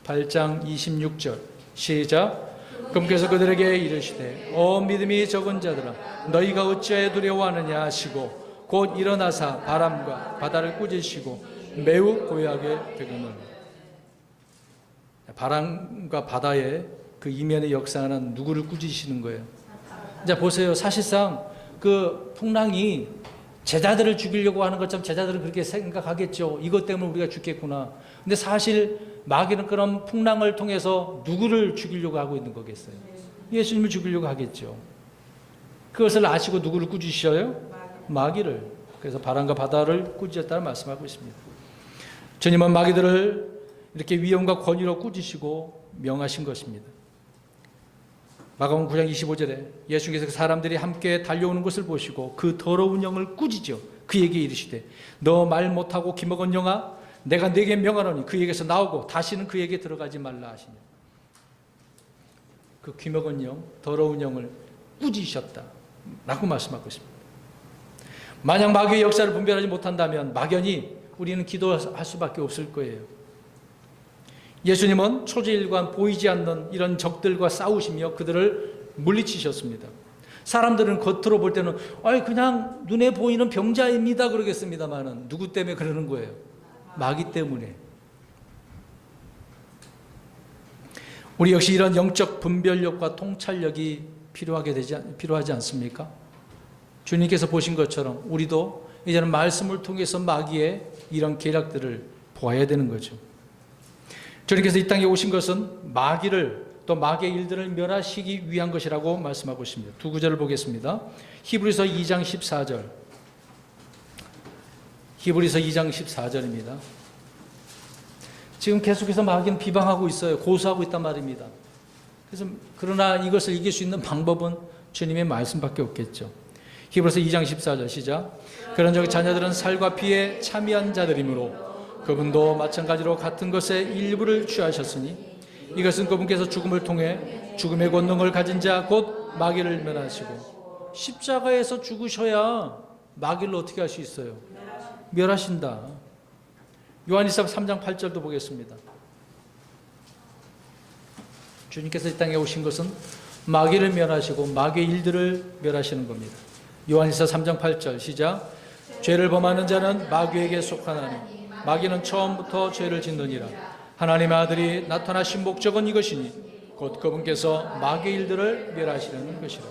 8장 26절 시작. 그분께서 그들에게 이르시되 믿음이 적은 자들아 너희가 어찌하여 두려워하느냐 하시고 곧 일어나사 바람과 바다를 꾸짖으시고 매우 고요하게 되거늘. 바람과 바다의 그 이면의 역사는 누구를 꾸짖으시는 거예요? 자, 보세요. 사실상 그 풍랑이 제자들을 죽이려고 하는 것처럼 제자들은 그렇게 생각하겠죠. 이것 때문에 우리가 죽겠구나. 근데 사실 마귀는 그런 풍랑을 통해서 누구를 죽이려고 하고 있는 거겠어요? 예수님을 죽이려고 하겠죠. 그것을 아시고 누구를 꾸짖으셔요? 마귀를. 그래서 바람과 바다를 꾸짖었다는 말씀하고 있습니다. 주님은 마귀들을 이렇게 위엄과 권위로 꾸짖으시고 명하신 것입니다. 마가복음 9장 25절에 예수께서 사람들이 함께 달려오는 것을 보시고 그 더러운 영을 꾸짖어 그에게 이르시되 너 말 못하고 기먹은 영아 내가 네게 명하노니 그에게서 나오고 다시는 그에게 들어가지 말라 하시니 그 귀먹은 영, 더러운 영을 꾸짖으셨다 라고 말씀하고 있습니다. 만약 마귀의 역사를 분별하지 못한다면 막연히 우리는 기도할 수밖에 없을 거예요. 예수님은 초지일관 보이지 않는 이런 적들과 싸우시며 그들을 물리치셨습니다. 사람들은 겉으로 볼 때는 그냥 눈에 보이는 병자입니다 그러겠습니다만 누구 때문에 그러는 거예요? 마귀 때문에. 우리 역시 이런 영적 분별력과 통찰력이 필요하지 않습니까? 주님께서 보신 것처럼 우리도 이제는 말씀을 통해서 마귀의 이런 계략들을 보아야 되는 거죠. 주님께서 이 땅에 오신 것은 마귀를 또 마귀의 일들을 멸하시기 위한 것이라고 말씀하고 있습니다. 두 구절을 보겠습니다. 히브리서 2장 14절. 히브리서 2장 14절입니다. 지금 계속해서 마귀는 비방하고 있어요. 고소하고 있단 말입니다. 그러나 이것을 이길 수 있는 방법은 주님의 말씀밖에 없겠죠. 히브리서 2장 14절 시작. 그런 적 자녀들은 살과 피에 참여한 자들이므로 그분도 마찬가지로 같은 것의 일부를 취하셨으니 이것은 그분께서 죽음을 통해 죽음의 권능을 가진 자 곧 마귀를 멸하시고 십자가에서 죽으셔야 마귀를 어떻게 할 수 있어요? 멸하신다. 요한일서 3장 8절도 보겠습니다. 주님께서 이 땅에 오신 것은 마귀를 멸하시고 마귀의 일들을 멸하시는 겁니다. 요한일서 3장 8절 시작. 죄를 범하는 자는 마귀에게 속하나니 마귀는 처음부터 죄를 짓느니라. 하나님의 아들이 나타나신 목적은 이것이니 곧 그분께서 마귀의 일들을 멸하시려는 것이라.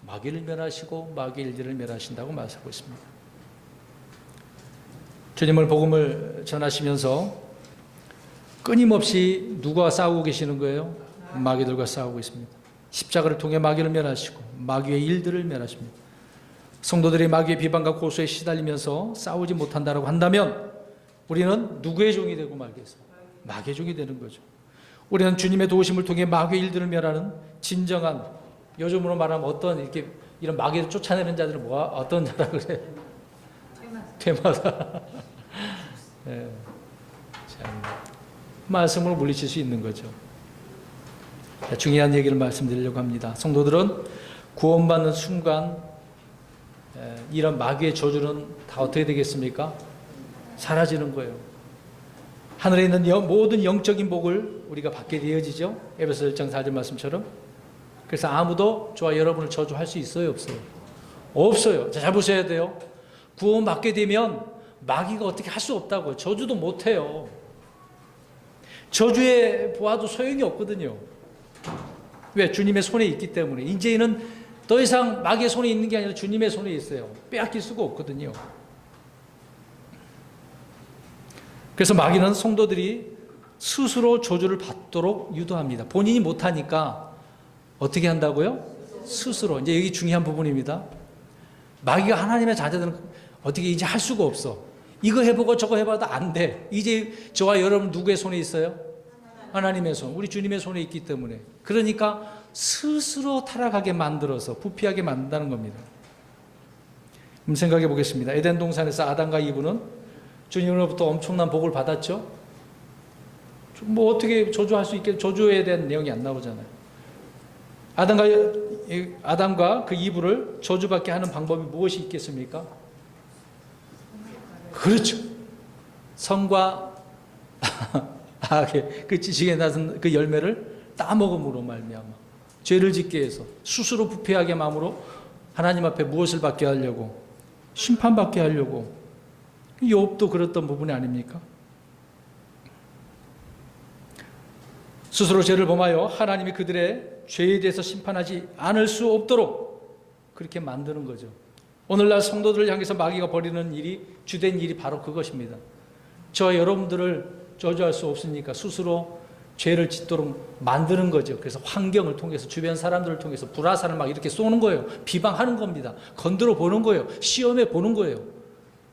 마귀를 멸하시고 마귀의 일들을 멸하신다고 말하고 있습니다. 주님을 복음을 전하시면서 끊임없이 누구와 싸우고 계시는 거예요? 마귀들과 싸우고 있습니다. 십자가를 통해 마귀를 멸하시고 마귀의 일들을 멸하십니다. 성도들이 마귀의 비방과 고소에 시달리면서 싸우지 못한다고 한다면 우리는 누구의 종이 되고 말겠어요? 마귀의 종이 되는 거죠. 우리는 주님의 도우심을 통해 마귀의 일들을 멸하는 진정한, 요즘으로 말하면 이런 마귀를 쫓아내는 자들은 어떤 자라 그래요? 퇴마다. 네. 참, 말씀으로 물리칠 수 있는 거죠. 중요한 얘기를 말씀드리려고 합니다. 성도들은 구원받는 순간 이런 마귀의 저주는 다 어떻게 되겠습니까? 사라지는 거예요. 하늘에 있는 모든 영적인 복을 우리가 받게 되어지죠. 에베소 1장 4절 말씀처럼. 그래서 아무도 저와 여러분을 저주할 수 있어요? 없어요? 없어요. 잘 보셔야 돼요. 구원 받게 되면 마귀가 어떻게 할 수 없다고요. 저주도 못해요. 저주에 보아도 소용이 없거든요. 왜? 주님의 손에 있기 때문에. 이제는 더 이상 마귀의 손에 있는 게 아니라 주님의 손에 있어요. 빼앗길 수가 없거든요. 그래서 마귀는 성도들이 스스로 저주를 받도록 유도합니다. 본인이 못하니까 어떻게 한다고요? 스스로. 이제 여기 중요한 부분입니다. 마귀가 하나님의 자녀들은 어떻게 이제 할 수가 없어. 이거 해보고 저거 해봐도 안 돼. 이제 저와 여러분 누구의 손에 있어요? 하나님의 손. 우리 주님의 손에 있기 때문에. 그러니까 스스로 타락하게 만들어서 부패하게 만든다는 겁니다. 생각해 보겠습니다. 에덴 동산에서 아담과 이브는 주님으로부터 엄청난 복을 받았죠. 어떻게 저주할 수 있겠? 저주에 대한 내용이 안 나오잖아요. 아담과 그 이브를 저주받게 하는 방법이 무엇이 있겠습니까? 그렇죠. 성과 악의 그 지식에 낮은 그 열매를 따먹음으로 말미암아 죄를 짓게 해서 스스로 부패하게 마음으로 하나님 앞에 무엇을 받게 하려고? 심판받게 하려고. 욥도 그랬던 부분이 아닙니까? 스스로 죄를 범하여 하나님이 그들의 죄에 대해서 심판하지 않을 수 없도록 그렇게 만드는 거죠. 오늘날 성도들을 향해서 마귀가 벌이는 일이, 주된 일이 바로 그것입니다. 저와 여러분들을 저주할 수 없으니까 스스로 죄를 짓도록 만드는 거죠. 그래서 환경을 통해서, 주변 사람들을 통해서 불화살을 막 이렇게 쏘는 거예요. 비방하는 겁니다. 건드려 보는 거예요. 시험해 보는 거예요.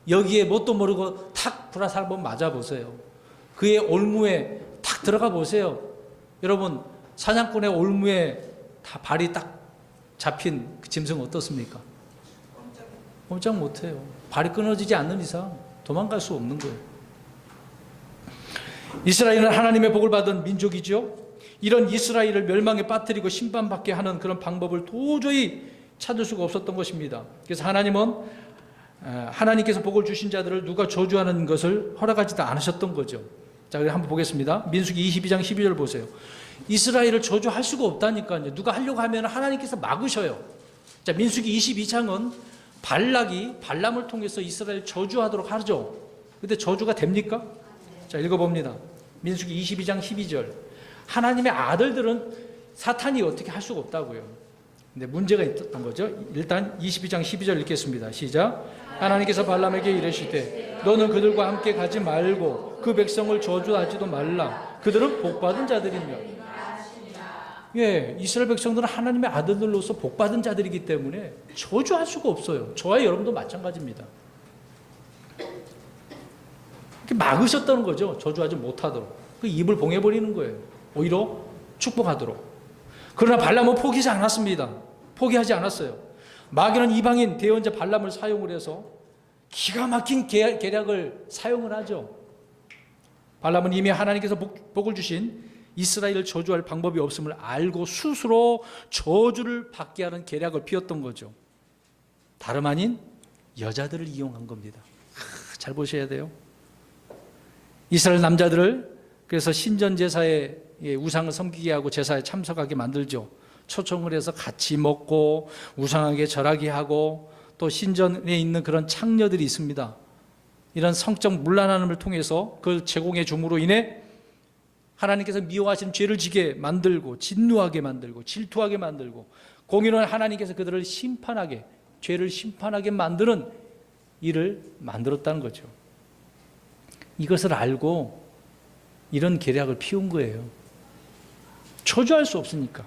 여기에 뭣도 모르고 탁 불화살 한번 맞아보세요. 그의 올무에 탁 들어가 보세요. 여러분, 사냥꾼의 올무에 다 발이 딱 잡힌 그 짐승 어떻습니까? 꼼짝 못해요. 발이 끊어지지 않는 이상 도망갈 수 없는 거예요. 이스라엘은 하나님의 복을 받은 민족이죠. 이런 이스라엘을 멸망에 빠뜨리고 심판받게 하는 그런 방법을 도저히 찾을 수가 없었던 것입니다. 그래서 하나님은 하나님께서 복을 주신 자들을 누가 저주하는 것을 허락하지도 않으셨던 거죠. 자, 한번 보겠습니다. 민수기 22장 12절 보세요. 이스라엘을 저주할 수가 없다니까요. 누가 하려고 하면 하나님께서 막으셔요. 자, 민수기 22장은 발락이 발람을 통해서 이스라엘 저주하도록 하죠. 근데 저주가 됩니까? 자, 읽어봅니다. 민수기 22장 12절. 하나님의 아들들은 사탄이 어떻게 할 수가 없다고요. 근데 문제가 있었던 거죠. 일단 22장 12절 읽겠습니다. 시작. 하나님께서 발람에게 이르시되 너는 그들과 함께 가지 말고 그 백성을 저주하지도 말라. 그들은 복받은 자들이며. 예, 이스라엘 백성들은 하나님의 아들들로서 복받은 자들이기 때문에 저주할 수가 없어요. 저와 여러분도 마찬가지입니다. 막으셨다는 거죠. 저주하지 못하도록. 그 입을 봉해버리는 거예요. 오히려 축복하도록. 그러나 발람은 포기하지 않았습니다. 포기하지 않았어요. 마귀는 이방인 대언자 발람을 사용을 해서 기가 막힌 계략을 사용을 하죠. 발람은 이미 하나님께서 복을 주신 이스라엘을 저주할 방법이 없음을 알고 스스로 저주를 받게 하는 계략을 피웠던 거죠. 다름 아닌 여자들을 이용한 겁니다. 잘 보셔야 돼요. 이스라엘 남자들을 그래서 신전 제사에 우상을 섬기게 하고 제사에 참석하게 만들죠. 초청을 해서 같이 먹고 우상에게 절하게 하고 또 신전에 있는 그런 창녀들이 있습니다. 이런 성적 문란함을 통해서 그걸 제공해 줌으로 인해 하나님께서 미워하시는 죄를 지게 만들고 진노하게 만들고 질투하게 만들고 공의로운 하나님께서 그들을 심판하게 죄를 심판하게 만드는 일을 만들었다는 거죠. 이것을 알고 이런 계략을 피운 거예요. 저주할 수 없으니까.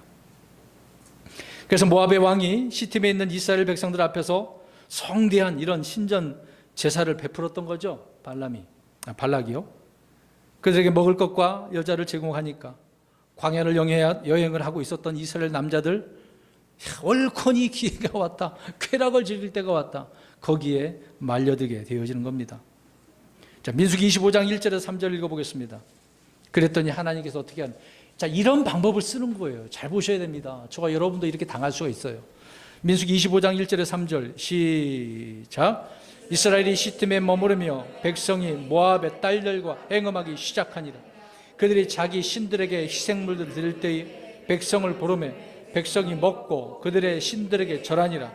그래서 모압의 왕이 시팀에 있는 이스라엘 백성들 앞에서 성대한 이런 신전 제사를 베풀었던 거죠. 발락이요. 그들에게 먹을 것과 여자를 제공하니까 광야를 여행을 하고 있었던 이스라엘 남자들 얼큰이 기회가 왔다. 쾌락을 즐길 때가 왔다. 거기에 말려들게 되어지는 겁니다. 자, 민수기 25장 1절에서 3절 읽어보겠습니다. 그랬더니 하나님께서 어떻게 하는? 자, 이런 방법을 쓰는 거예요. 잘 보셔야 됩니다. 저와 여러분도 이렇게 당할 수가 있어요. 민수기 25장 1절에서 3절 시작. 이스라엘이 시팀에 머무르며 백성이 모압의 딸들과 행음하기 시작하니라. 그들이 자기 신들에게 희생물들을 드릴 때에 백성을 부르매 백성이 먹고 그들의 신들에게 절하니라.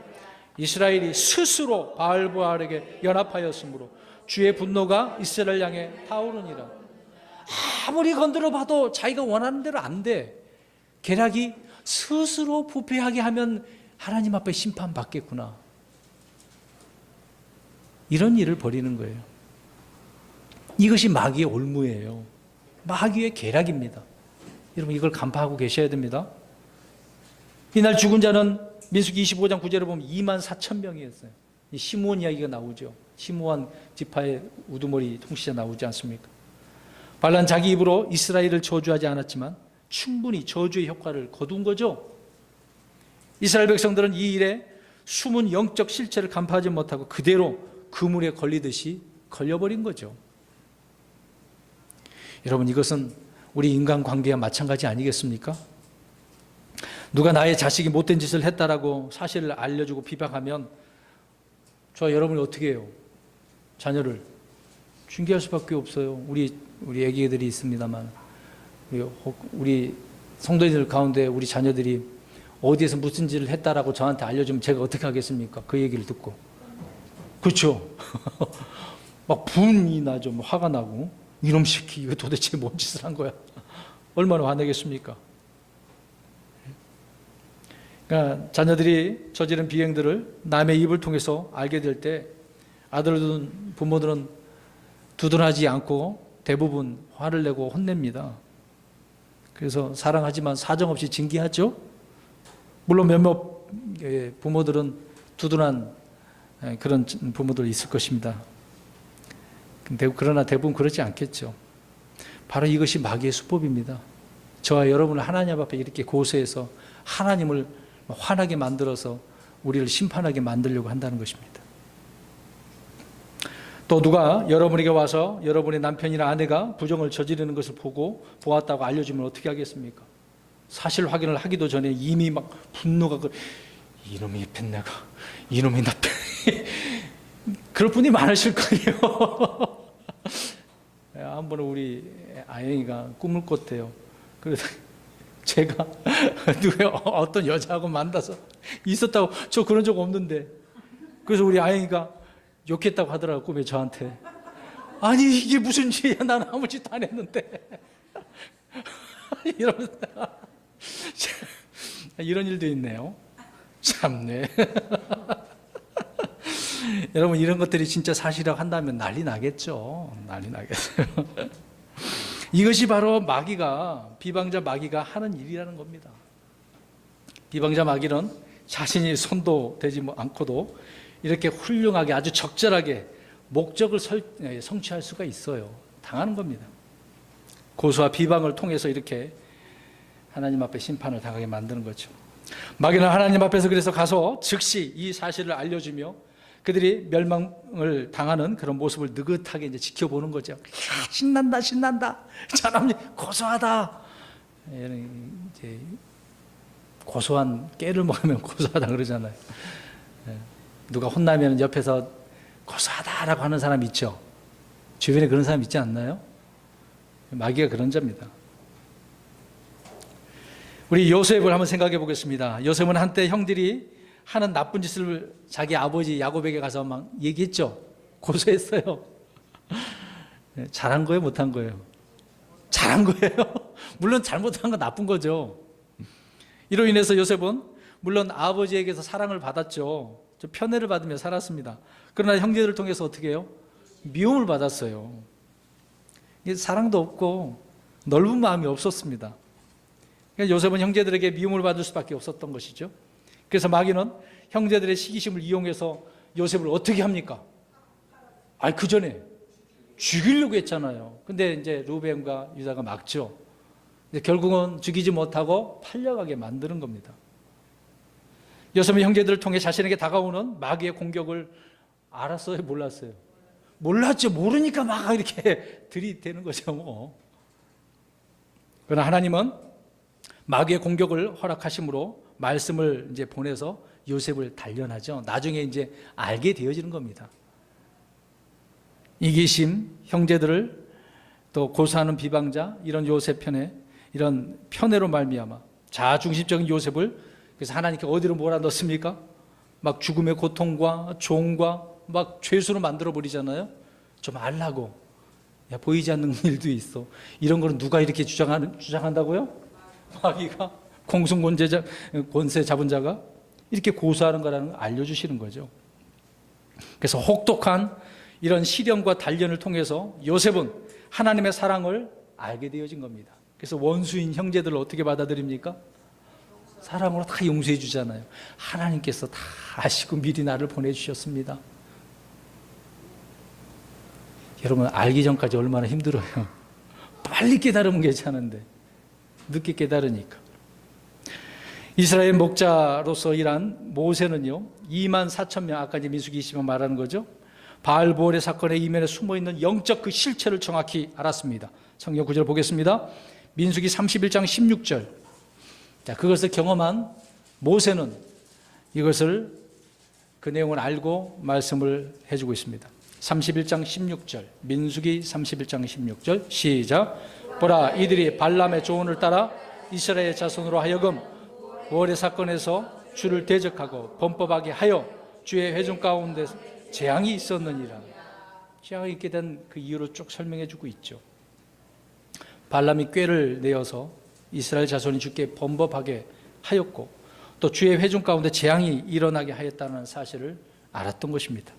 이스라엘이 스스로 바알부알에게 연합하였으므로 주의 분노가 이스라엘 향해 타오르니라. 아무리 건드려 봐도 자기가 원하는 대로 안 돼. 계략이 스스로 부패하게 하면 하나님 앞에 심판받겠구나. 이런 일을 벌이는 거예요. 이것이 마귀의 올무예요. 마귀의 계략입니다. 여러분 이걸 간파하고 계셔야 됩니다. 이날 죽은 자는 민수기 25장 9절에 보면 24,000명이었어요. 시므온 이야기가 나오죠. 시므온 지파의 우두머리 통치자 나오지 않습니까? 발람 자기 입으로 이스라엘을 저주하지 않았지만 충분히 저주의 효과를 거둔 거죠. 이스라엘 백성들은 이 일에 숨은 영적 실체를 간파하지 못하고 그대로 그물에 걸리듯이 걸려버린 거죠. 여러분 이것은 우리 인간관계와 마찬가지 아니겠습니까? 누가 나의 자식이 못된 짓을 했다라고 사실을 알려주고 비방하면 저와 여러분이 어떻게 해요? 자녀를 징계할 수밖에 없어요. 우리 애기들이 있습니다만 우리 성도들 가운데 우리 자녀들이 어디에서 무슨 짓을 했다라고 저한테 알려주면 제가 어떻게 하겠습니까? 그 얘기를 듣고. 그렇죠. 막 분이 나죠. 화가 나고 이놈 새끼 이거 도대체 뭔 짓을 한 거야. 얼마나 화내겠습니까? 그러니까 자녀들이 저지른 비행들을 남의 입을 통해서 알게 될 때 아들들은 부모들은 두둔하지 않고 대부분 화를 내고 혼냅니다. 그래서 사랑하지만 사정없이 징계하죠. 물론 몇몇 부모들은 두둔한 그런 부모들 있을 것입니다. 그러나 대부분 그렇지 않겠죠. 바로 이것이 마귀의 수법입니다. 저와 여러분을 하나님 앞에 이렇게 고소해서 하나님을 화나게 만들어서 우리를 심판하게 만들려고 한다는 것입니다. 또 누가 여러분에게 와서 여러분의 남편이나 아내가 부정을 저지르는 것을 보고 보았다고 알려주면 어떻게 하겠습니까? 사실 확인을 하기도 전에 이미 막 분노가 이놈이 뱃내가 이놈이 나 그럴 분이 많으실 거예요. 한 번은 우리 아영이가 꿈을 꿨대요. 그래서 제가 누가 어떤 여자하고 만나서 있었다고, 저 그런 적 없는데. 그래서 우리 아영이가 욕했다고 하더라고, 꿈에 저한테. 아니 이게 무슨 일이야, 난 아무 짓도 안 했는데. 이러면서 이런 일도 있네요. 참네. 여러분, 이런 것들이 진짜 사실이라고 한다면 난리 나겠죠. 난리 나겠어요. 이것이 바로 마귀가, 비방자 마귀가 하는 일이라는 겁니다. 비방자 마귀는 자신이 손도 대지 않고도 이렇게 훌륭하게 아주 적절하게 목적을 성취할 수가 있어요. 당하는 겁니다. 고소와 비방을 통해서 이렇게 하나님 앞에 심판을 당하게 만드는 거죠. 마귀는 하나님 앞에서 그래서 가서 즉시 이 사실을 알려주며 그들이 멸망을 당하는 그런 모습을 느긋하게 이제 지켜보는 거죠. 신난다, 신난다. 사람이 고소하다. 이제 고소한 깨를 먹으면 고소하다 그러잖아요. 누가 혼나면 옆에서 고소하다라고 하는 사람 있죠. 주변에 그런 사람 있지 않나요? 마귀가 그런 자입니다. 우리 요셉을 한번 생각해 보겠습니다. 요셉은 한때 형들이 하는 나쁜 짓을 자기 아버지 야곱에게 가서 막 얘기했죠. 고소했어요. 잘한 거예요, 못한 거예요? 잘한 거예요. 물론 잘못한 건 나쁜 거죠. 이로 인해서 요셉은 물론 아버지에게서 사랑을 받았죠. 좀 편애를 받으며 살았습니다. 그러나 형제들을 통해서 어떻게 해요? 미움을 받았어요. 사랑도 없고 넓은 마음이 없었습니다. 그러니까 요셉은 형제들에게 미움을 받을 수밖에 없었던 것이죠. 그래서 마귀는 형제들의 시기심을 이용해서 요셉을 어떻게 합니까? 그 전에 죽이려고 했잖아요. 근데 이제 루벤과 유다가 막죠. 결국은 죽이지 못하고 팔려가게 만드는 겁니다. 요셉은 형제들을 통해 자신에게 다가오는 마귀의 공격을 알았어요, 몰랐어요? 몰랐죠. 모르니까 막 이렇게 들이대는 거죠, 뭐. 그러나 하나님은 마귀의 공격을 허락하심으로 말씀을 이제 보내서 요셉을 단련하죠. 나중에 이제 알게 되어지는 겁니다. 이기심, 형제들을 또 고소하는 비방자, 이런 요셉 편에, 이런 편애로 말미암아 자아중심적인 요셉을, 그래서 하나님께 어디로 몰아넣습니까? 막 죽음의 고통과 종과 막 죄수로 만들어 버리잖아요. 좀 알라고. 야, 보이지 않는 일도 있어. 이런 거는 누가 이렇게 주장한다고요? 마귀가, 권세 잡은 자가 이렇게 고소하는 거라는 걸 알려주시는 거죠. 그래서 혹독한 이런 시련과 단련을 통해서 요셉은 하나님의 사랑을 알게 되어진 겁니다. 그래서 원수인 형제들을 어떻게 받아들입니까? 사랑으로 다 용서해 주잖아요. 하나님께서 다 아시고 미리 나를 보내주셨습니다. 여러분, 알기 전까지 얼마나 힘들어요. 빨리 깨달으면 괜찮은데 늦게 깨달으니까. 이스라엘 목자로서 일한 모세는요, 24,000명, 아까 이제 민수기 20만 말하는 거죠. 바알보올의 사건의 이면에 숨어있는 영적 그 실체를 정확히 알았습니다. 성경 구절 보겠습니다. 민수기 31장 16절. 자, 그것을 경험한 모세는 이것을, 그 내용을 알고 말씀을 해주고 있습니다. 31장 16절, 민수기 31장 16절, 시작. 보라, 이들이 발람의 조언을 따라 이스라엘 자손으로 하여금 부활의 사건에서 주를 대적하고 범법하게 하여 주의 회중 가운데 재앙이 있었느니라. 재앙이 있게 된 그 이유를 쭉 설명해 주고 있죠. 발람이 꾀를 내어서 이스라엘 자손이 주께 범법하게 하였고 또 주의 회중 가운데 재앙이 일어나게 하였다는 사실을 알았던 것입니다.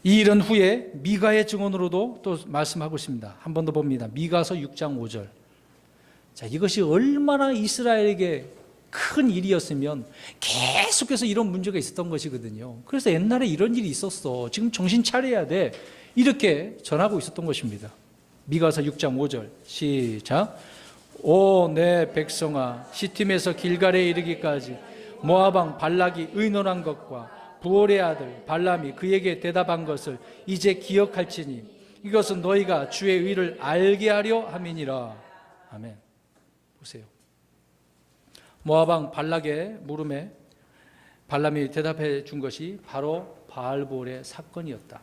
이 일은 후에 미가의 증언으로도 또 말씀하고 있습니다. 한 번 더 봅니다. 미가서 6장 5절. 자, 이것이 얼마나 이스라엘에게 큰 일이었으면 계속해서 이런 문제가 있었던 것이거든요. 그래서 옛날에 이런 일이 있었어. 지금 정신 차려야 돼. 이렇게 전하고 있었던 것입니다. 미가서 6장 5절. 시작. 오, 내 백성아, 시팀에서 길갈에 이르기까지 모압 왕 발락이 의논한 것과 부올의 아들 발람이 그에게 대답한 것을 이제 기억할지니 이것은 너희가 주의 의를 알게 하려 함이니라. 아멘. 보세요. 모압 왕 발락의 물음에 발람이 대답해 준 것이 바로 바알보올의 사건이었다.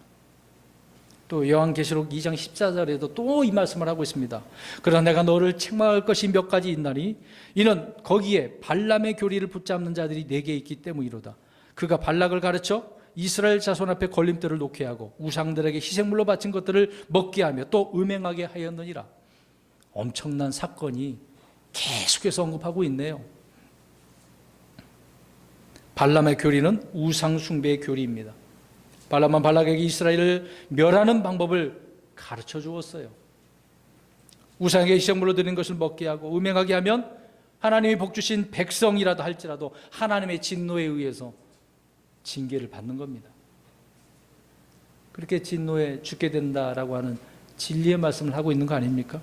또 요한계시록 2장 14절에도 또 이 말씀을 하고 있습니다. 그러나 내가 너를 책망할 것이 몇 가지 있나니 이는 거기에 발람의 교리를 붙잡는 자들이 네게 있기 때문이로다. 그가 발락을 가르쳐 이스라엘 자손 앞에 걸림돌을 놓게 하고 우상들에게 희생물로 바친 것들을 먹게 하며 또 음행하게 하였느니라. 엄청난 사건이 계속해서 언급하고 있네요. 발람의 교리는 우상 숭배의 교리입니다. 발람은 발락에게 이스라엘을 멸하는 방법을 가르쳐 주었어요. 우상에게 희생물로 드린 것을 먹게 하고 음행하게 하면 하나님이 복주신 백성이라도 할지라도 하나님의 진노에 의해서 징계를 받는 겁니다. 그렇게 진노에 죽게 된다라고 하는 진리의 말씀을 하고 있는 거 아닙니까?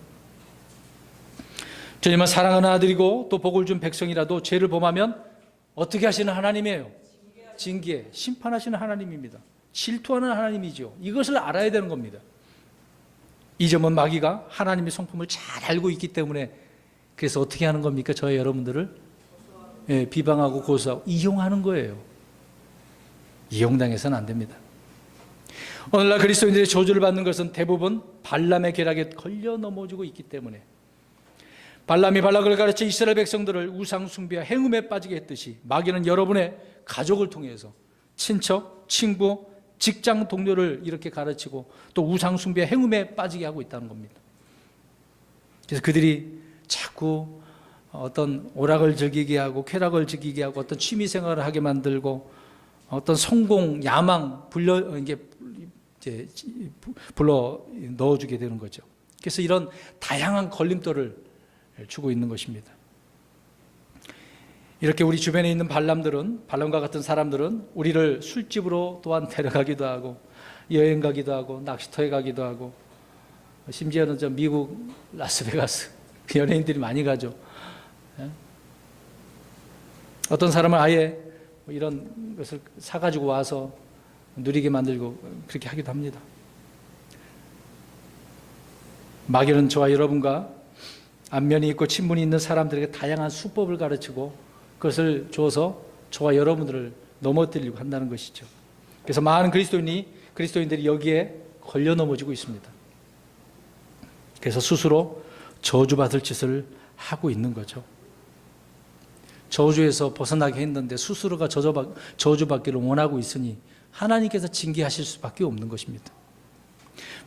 주님은 사랑하는 아들이고 또 복을 준 백성이라도 죄를 범하면 어떻게 하시는 하나님이에요? 징계, 심판하시는 하나님입니다. 질투하는 하나님이죠. 이것을 알아야 되는 겁니다. 이 점은 마귀가 하나님의 성품을 잘 알고 있기 때문에 그래서 어떻게 하는 겁니까? 저희 여러분들을 비방하고 고소하고 이용하는 거예요. 이용당해서는 안 됩니다. 오늘날 그리스도인들의 저주를 받는 것은 대부분 발람의 계략에 걸려 넘어지고 있기 때문에 발람이 발락을 가르쳐 이스라엘 백성들을 우상 숭배와 행음에 빠지게 했듯이 마귀는 여러분의 가족을 통해서 친척, 친구, 직장 동료를 이렇게 가르치고 또 우상 숭배와 행음에 빠지게 하고 있다는 겁니다. 그래서 그들이 자꾸 어떤 오락을 즐기게 하고 쾌락을 즐기게 하고 어떤 취미 생활을 하게 만들고 어떤 성공, 야망 불러 넣어주게 되는 거죠. 그래서 이런 다양한 걸림돌을 주고 있는 것입니다. 이렇게 우리 주변에 있는 발람과 같은 사람들은 우리를 술집으로 또한 데려가기도 하고 여행 가기도 하고 낚시터에 가기도 하고 심지어는 저 미국 라스베가스 연예인들이 많이 가죠. 어떤 사람은 아예 이런 것을 사가지고 와서 누리게 만들고 그렇게 하기도 합니다. 마귀는 저와 여러분과 안면이 있고 친분이 있는 사람들에게 다양한 수법을 가르치고 그것을 줘서 저와 여러분들을 넘어뜨리려고 한다는 것이죠. 그래서 많은 그리스도인들이 여기에 걸려 넘어지고 있습니다. 그래서 스스로 저주받을 짓을 하고 있는 거죠. 저주에서 벗어나게 했는데 스스로가 저주받기를 원하고 있으니 하나님께서 징계하실 수밖에 없는 것입니다.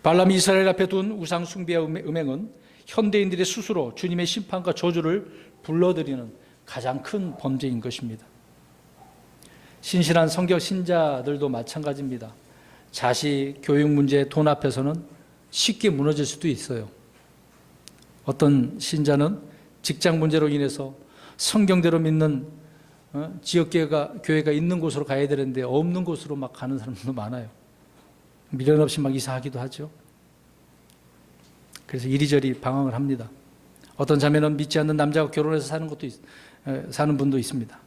발람이 이스라엘 앞에 둔 우상 숭배와 음행은 현대인들이 스스로 주님의 심판과 저주를 불러들이는 가장 큰 범죄인 것입니다. 신실한 성경 신자들도 마찬가지입니다. 자식, 교육 문제, 돈 앞에서는 쉽게 무너질 수도 있어요. 어떤 신자는 직장 문제로 인해서 성경대로 믿는 지역교회가 있는 곳으로 가야 되는데 없는 곳으로 막 가는 사람들도 많아요. 미련 없이 막 이사하기도 하죠. 그래서 이리저리 방황을 합니다. 어떤 자매는 믿지 않는 남자와 결혼해서 사는 분도 있습니다.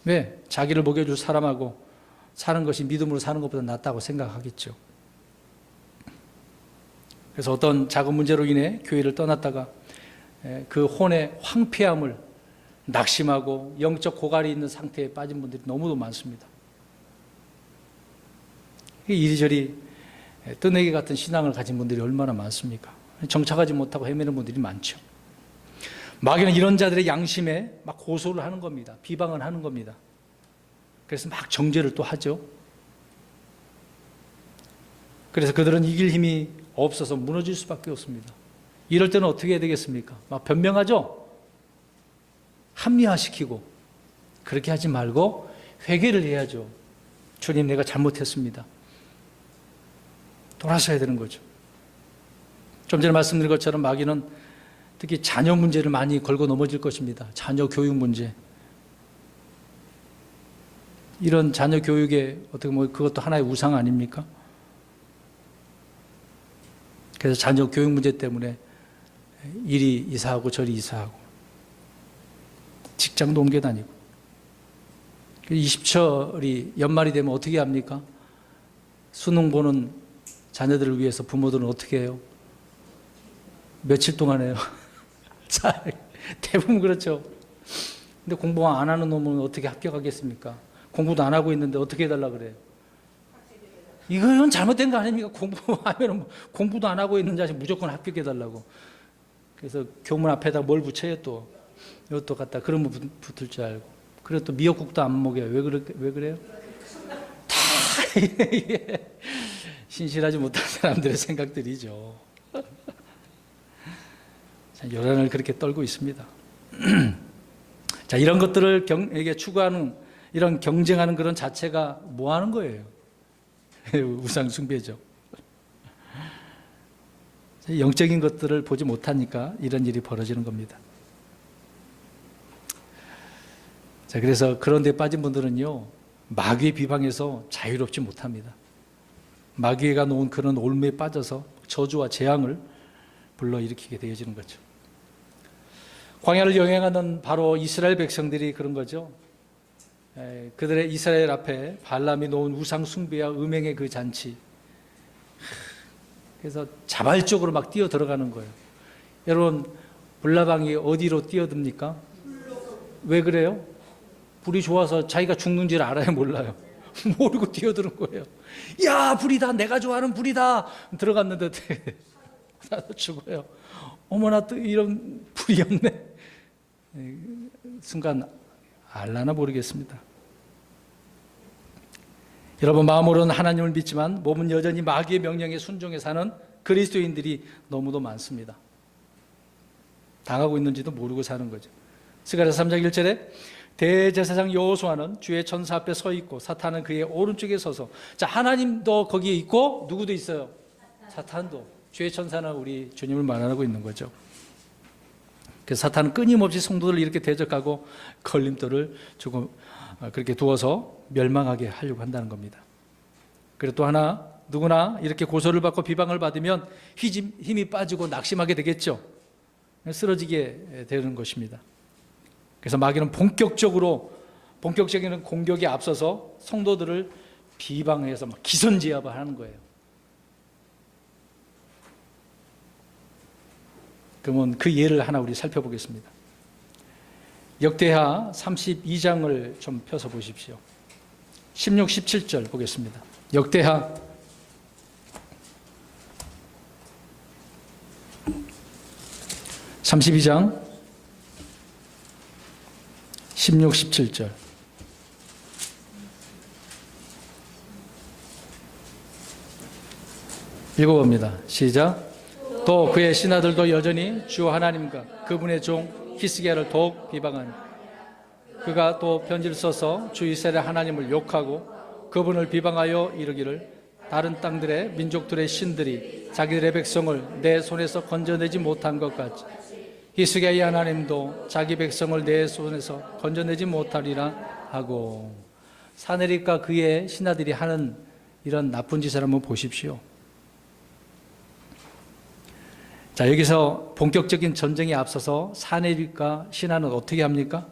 왜? 자기를 먹여줄 사람하고 사는 것이 믿음으로 사는 것보다 낫다고 생각하겠죠. 그래서 어떤 작은 문제로 인해 교회를 떠났다가 그 혼의 황폐함을 낙심하고 영적 고갈이 있는 상태에 빠진 분들이 너무도 많습니다. 이리저리 뜨내기 같은 신앙을 가진 분들이 얼마나 많습니까? 정착하지 못하고 헤매는 분들이 많죠. 마귀는 이런 자들의 양심에 막 고소를 하는 겁니다. 비방을 하는 겁니다. 그래서 막 정죄를 또 하죠. 그래서 그들은 이길 힘이 없어서 무너질 수밖에 없습니다. 이럴 때는 어떻게 해야 되겠습니까? 막 변명하죠? 합리화시키고 그렇게 하지 말고 회개를 해야죠. 주님, 내가 잘못했습니다. 돌아서야 되는 거죠. 좀 전에 말씀드린 것처럼 마귀는 특히 자녀 문제를 많이 걸고 넘어질 것입니다. 자녀 교육 문제. 이런 자녀 교육에 어떻게 그것도 하나의 우상 아닙니까? 그래서 자녀 교육 문제 때문에 이리 이사하고 저리 이사하고 직장도 옮겨 다니고 20철이 연말이 되면 어떻게 합니까? 수능 보는 자녀들을 위해서 부모들은 어떻게 해요? 며칠 동안 해요. 자, 대부분 그렇죠. 근데 공부 안 하는 놈은 어떻게 합격하겠습니까? 공부도 안 하고 있는데 어떻게 해달라 그래요? 이건 잘못된 거 아닙니까? 공부하면 공부도 안 하고 있는 자식 무조건 합격해달라고. 그래서 교문 앞에다 뭘 붙여요 또? 이것도 갖다 그러면 붙을 줄 알고. 그리고 또 미역국도 안 먹여요. 왜 그래요? 다 신실하지 못한 사람들의 생각들이죠. 요란을 그렇게 떨고 있습니다. 자, 이런 것들을 이게 추구하는, 이런 경쟁하는 그런 자체가 뭐 하는 거예요? 우상 숭배죠. 영적인 것들을 보지 못하니까 이런 일이 벌어지는 겁니다. 자, 그래서 그런 데 빠진 분들은요, 마귀의 비방에서 자유롭지 못합니다. 마귀가 놓은 그런 올무에 빠져서 저주와 재앙을 불러일으키게 되어지는 거죠. 광야를 여행하는 바로 이스라엘 백성들이 그런 거죠. 그들의 이스라엘 앞에 발람이 놓은 우상 숭배와 음행의 그 잔치, 그래서 자발적으로 막 뛰어 들어가는 거예요. 여러분, 불나방이 어디로 뛰어듭니까? 왜 그래요? 불이 좋아서 자기가 죽는지를 알아요, 몰라요? 모르고 뛰어드는 거예요. 야, 불이다, 내가 좋아하는 불이다. 들어갔는데 나도 죽어요. 어머나, 또 이런 불이 없네. 순간 알라나 모르겠습니다. 여러분, 마음으로는 하나님을 믿지만 몸은 여전히 마귀의 명령에 순종해 사는 그리스도인들이 너무도 많습니다. 당하고 있는지도 모르고 사는 거죠. 스가랴서 3장 1절에 대제사장 여호수아는 주의 천사 앞에 서 있고 사탄은 그의 오른쪽에 서서, 자, 하나님도 거기에 있고 누구도 있어요? 사탄도. 주의 천사는 우리 주님을 말하고 있는 거죠. 그래서 사탄은 끊임없이 성도들을 이렇게 대적하고 걸림돌을 조금 그렇게 두어서 멸망하게 하려고 한다는 겁니다. 그리고 또 하나, 누구나 이렇게 고소를 받고 비방을 받으면 힘이 빠지고 낙심하게 되겠죠. 쓰러지게 되는 것입니다. 그래서 마귀는 본격적인 공격에 앞서서 성도들을 비방해서 막 기선제압을 하는 거예요. 그러면 그 예를 하나 우리 살펴보겠습니다. 역대하 32장을 좀 펴서 보십시오. 16, 17절 보겠습니다. 역대하 32장 16, 17절. 읽어봅니다. 시작. 또 그의 신하들도 여전히 주 하나님과 그분의 종 히스기야를 더욱 비방하니 그가 또 편지를 써서 주 이스라엘 하나님을 욕하고 그분을 비방하여 이르기를 다른 땅들의 민족들의 신들이 자기들의 백성을 내 손에서 건져내지 못한 것 같이 히스기야의 하나님도 자기 백성을 내 손에서 건져내지 못하리라 하고. 사네립과 그의 신하들이 하는 이런 나쁜 짓을 한번 보십시오. 자, 여기서 본격적인 전쟁에 앞서서 사네립과 신하는 어떻게 합니까?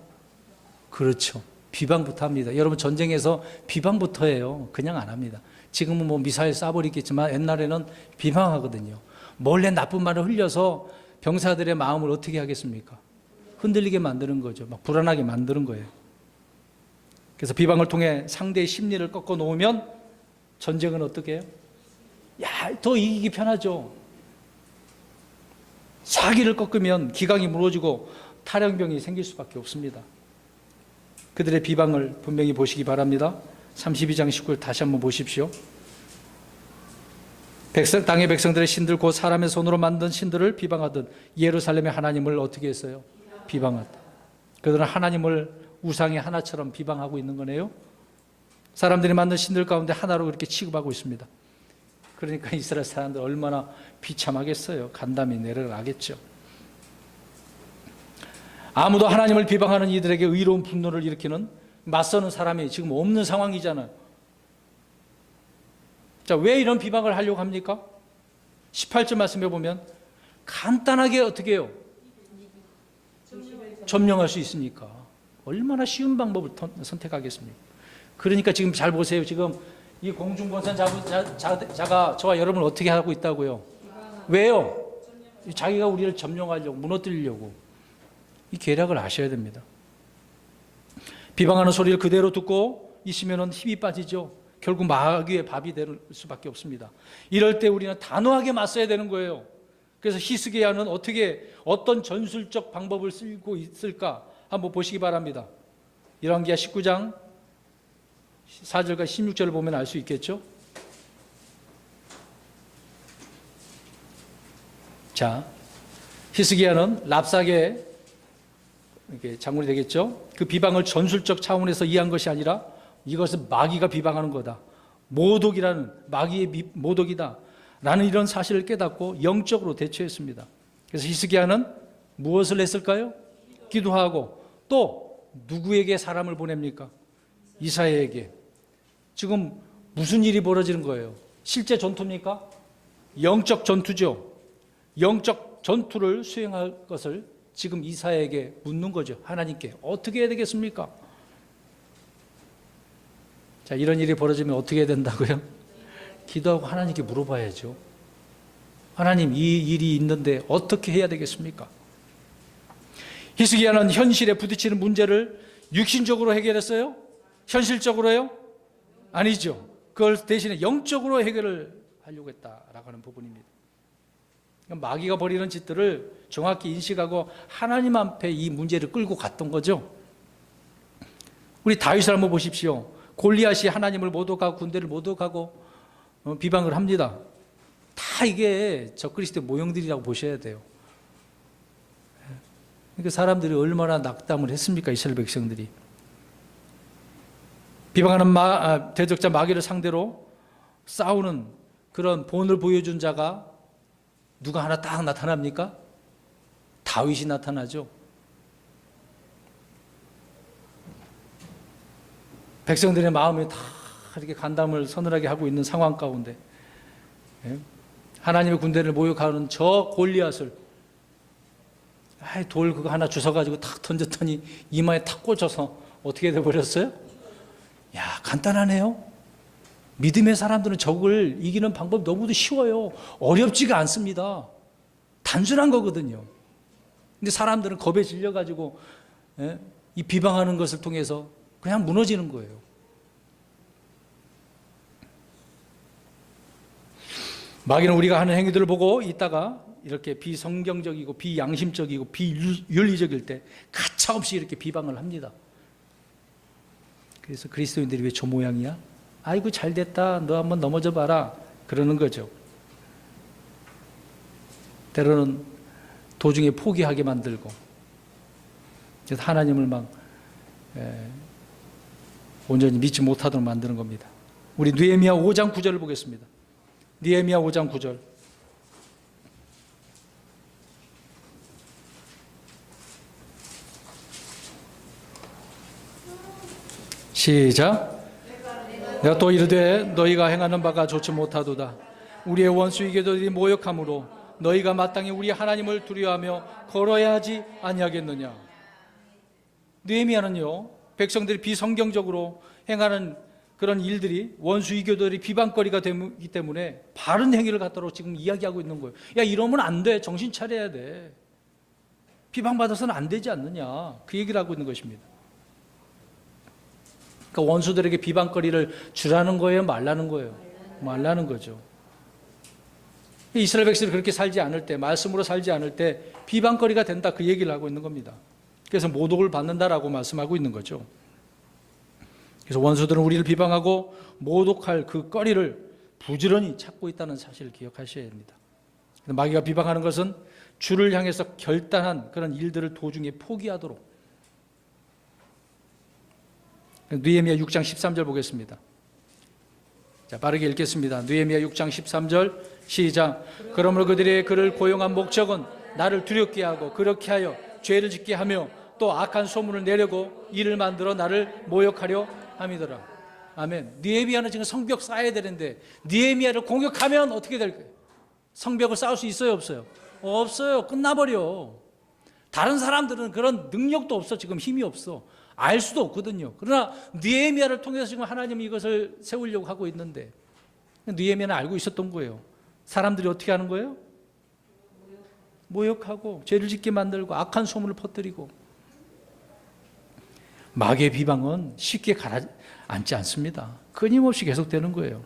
그렇죠. 비방부터 합니다. 여러분, 전쟁에서 비방부터 해요. 그냥 안 합니다. 지금은 뭐 미사일 쏴버리겠지만 옛날에는 비방하거든요. 몰래 나쁜 말을 흘려서 병사들의 마음을 어떻게 하겠습니까? 흔들리게 만드는 거죠. 막 불안하게 만드는 거예요. 그래서 비방을 통해 상대의 심리를 꺾어 놓으면 전쟁은 어떻게 해요? 야, 더 이기기 편하죠. 사기를 꺾으면 기강이 무너지고 탈영병이 생길 수밖에 없습니다. 그들의 비방을 분명히 보시기 바랍니다. 32장 19절 다시 한번 보십시오. 땅의 백성들의 신들 곧 사람의 손으로 만든 신들을 비방하듯 예루살렘의 하나님을 어떻게 했어요? 비방하다. 그들은 하나님을 우상의 하나처럼 비방하고 있는 거네요. 사람들이 만든 신들 가운데 하나로 그렇게 취급하고 있습니다. 그러니까 이스라엘 사람들 얼마나 비참하겠어요. 간담이 내려가겠죠. 아무도 하나님을 비방하는 이들에게 의로운 분노를 일으키는 맞서는 사람이 지금 없는 상황이잖아요. 자, 왜 이런 비방을 하려고 합니까? 18절 말씀해 보면 간단하게 어떻게 해요? 점령할 수 있으니까. 얼마나 쉬운 방법을 선택하겠습니까? 그러니까 지금 잘 보세요. 지금 이 공중권선자가 저와 여러분을 어떻게 하고 있다고요? 왜요? 자기가 우리를 점령하려고, 무너뜨리려고. 이 계략을 아셔야 됩니다. 비방하는 소리를 그대로 듣고 있으면 힘이 빠지죠. 결국 마귀의 밥이 될 수밖에 없습니다. 이럴 때 우리는 단호하게 맞서야 되는 거예요. 그래서 히스기야는 어떤 전술적 방법을 쓰고 있을까 한번 보시기 바랍니다. 열왕기하 19장 4절과 16절을 보면 알 수 있겠죠. 자, 히스기야는 랍사게 장군이 되겠죠. 그 비방을 전술적 차원에서 이해한 것이 아니라 이것은 마귀가 비방하는 거다. 모독이라는, 마귀의 모독이다 라는 이런 사실을 깨닫고 영적으로 대처했습니다. 그래서 히스기야는 무엇을 했을까요? 기도하고 또 누구에게 사람을 보냅니까? 이사야에게. 지금 무슨 일이 벌어지는 거예요? 실제 전투입니까? 영적 전투죠. 영적 전투를 수행할 것을 지금 이사야에게 묻는 거죠. 하나님께 어떻게 해야 되겠습니까? 자, 이런 일이 벌어지면 어떻게 해야 된다고요? 기도하고 하나님께 물어봐야죠. 하나님, 이 일이 있는데 어떻게 해야 되겠습니까? 히스기야는 현실에 부딪히는 문제를 육신적으로 해결했어요? 현실적으로요? 아니죠. 그걸 대신에 영적으로 해결을 하려고 했다라고 하는 부분입니다. 마귀가 벌이는 짓들을 정확히 인식하고 하나님 앞에 이 문제를 끌고 갔던 거죠. 우리 다윗을 한번 보십시오. 골리앗이 하나님을 모독하고 군대를 모독하고 비방을 합니다. 다 이게 적그리스도의 모형들이라고 보셔야 돼요. 그러니까 사람들이 얼마나 낙담을 했습니까? 이스라엘 백성들이. 비방하는 대적자 마귀를 상대로 싸우는 그런 본을 보여준 자가 누가 하나 딱 나타납니까? 다윗이 나타나죠. 백성들의 마음이 다 이렇게 간담을 서늘하게 하고 있는 상황 가운데 하나님의 군대를 모욕하는 저 골리앗을 돌 그거 하나 주워가지고 탁 던졌더니 이마에 탁 꽂혀서 어떻게 돼버렸어요? 야, 간단하네요. 믿음의 사람들은 적을 이기는 방법이 너무도 쉬워요. 어렵지가 않습니다. 단순한 거거든요. 근데 사람들은 겁에 질려가지고 이 비방하는 것을 통해서 그냥 무너지는 거예요. 마귀는 우리가 하는 행위들을 보고 있다가 이렇게 비성경적이고 비양심적이고 비윤리적일 때 가차없이 이렇게 비방을 합니다. 그래서 그리스도인들이 왜 저 모양이야? 아이고 잘됐다, 너 한번 넘어져 봐라, 그러는 거죠. 때로는 도중에 포기하게 만들고, 그래서 하나님을 막 온전히 믿지 못하도록 만드는 겁니다. 우리 느헤미야 5장 9절을 보겠습니다. 느헤미야 5장 9절. 시작. 내가 또 이르되 너희가 행하는 바가 좋지 못하도다. 우리의 원수 이교도들이 모욕함으로 너희가 마땅히 우리 하나님을 두려워하며 걸어야 하지 아니하겠느냐. 느헤미야는요, 백성들이 비성경적으로 행하는 그런 일들이 원수 이교도들이 비방거리가 되기 때문에 바른 행위를 갖도록 지금 이야기하고 있는 거예요. 야, 이러면 안 돼. 정신 차려야 돼. 비방받아서는 안 되지 않느냐. 그 얘기를 하고 있는 것입니다. 그러니까 원수들에게 비방거리를 주라는 거예요? 말라는 거예요? 말라는 거죠. 이스라엘 백성들이 그렇게 살지 않을 때, 말씀으로 살지 않을 때 비방거리가 된다, 그 얘기를 하고 있는 겁니다. 그래서 모독을 받는다라고 말씀하고 있는 거죠. 그래서 원수들은 우리를 비방하고 모독할 그 거리를 부지런히 찾고 있다는 사실을 기억하셔야 합니다. 마귀가 비방하는 것은 주를 향해서 결단한 그런 일들을 도중에 포기하도록. 느헤미야 6장 13절 보겠습니다. 자, 빠르게 읽겠습니다. 느헤미야 6장 13절 시작. 그러므로 그들의 그를 고용한 목적은 나를 두렵게 하고 그렇게 하여 죄를 짓게 하며 또 악한 소문을 내려고 일을 만들어 나를 모욕하려 함이더라. 아멘. 느헤미야는 지금 성벽 쌓아야 되는데 느헤미야를 공격하면 어떻게 될까요? 성벽을 쌓을 수 있어요, 없어요? 없어요. 끝나버려. 다른 사람들은 그런 능력도 없어. 지금 힘이 없어. 알 수도 없거든요. 그러나 느헤미야를 통해서 지금 하나님이 이것을 세우려고 하고 있는데 느헤미야는 알고 있었던 거예요. 사람들이 어떻게 하는 거예요? 모욕하고 죄를 짓게 만들고 악한 소문을 퍼뜨리고. 마귀의 비방은 쉽게 가라앉지 않습니다. 끊임없이 계속되는 거예요.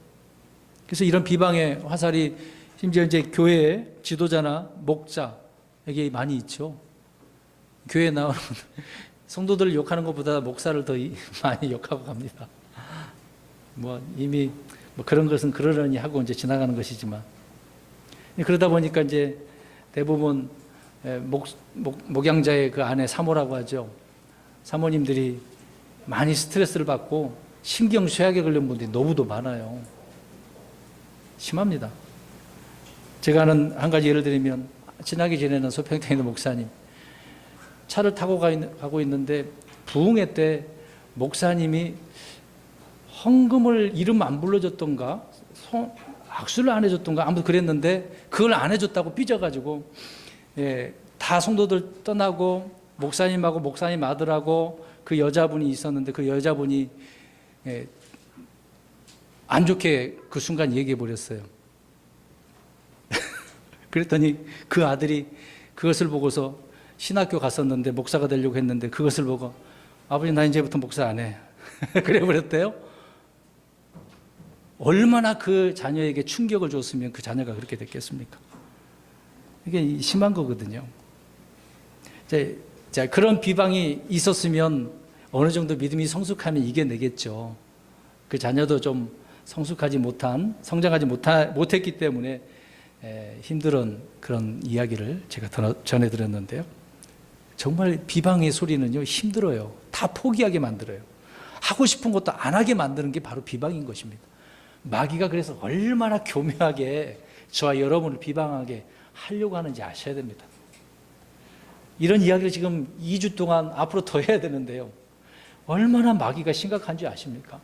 그래서 이런 비방의 화살이 심지어 이제 교회의 지도자나 목자에게 많이 있죠. 교회에 나오는 성도들을 욕하는 것보다 목사를 더 많이 욕하고 갑니다. 이미 그런 것은 그러려니 하고 이제 지나가는 것이지만, 그러다 보니까 이제 대부분 목양자의 그 아내 사모라고 하죠. 사모님들이 많이 스트레스를 받고 신경 쇠약에 걸린 분들이 너무도 많아요. 심합니다. 제가 아는 한 가지 예를 들면, 지나기 전에는 소평택에 있는 목사님, 차를 타고 가고 있는데 부흥회 때 목사님이 헌금을 이름 안 불러줬던가 악수를 안 해줬던가 아무튼 그랬는데 그걸 안 해줬다고 삐져가지고 다 성도들 떠나고 목사님하고 목사님 아들하고 그 여자분이 있었는데 그 여자분이 안 좋게 그 순간 얘기해 버렸어요. 그랬더니 그 아들이 그것을 보고서 신학교 갔었는데 목사가 되려고 했는데 그것을 보고 아버지 나 이제부터 목사 안 해. 그래 버렸대요. 얼마나 그 자녀에게 충격을 줬으면 그 자녀가 그렇게 됐겠습니까? 이게 심한 거거든요. 자, 그런 비방이 있었으면 어느 정도 믿음이 성숙하면 이겨내겠죠. 그 자녀도 좀 성숙하지 못한, 성장하지 못했기 때문에 힘든 그런 이야기를 제가 전해드렸는데요. 정말 비방의 소리는요, 힘들어요. 다 포기하게 만들어요. 하고 싶은 것도 안 하게 만드는 게 바로 비방인 것입니다. 마귀가 그래서 얼마나 교묘하게 저와 여러분을 비방하게 하려고 하는지 아셔야 됩니다. 이런 이야기를 지금 2주 동안 앞으로 더 해야 되는데요. 얼마나 마귀가 심각한지 아십니까?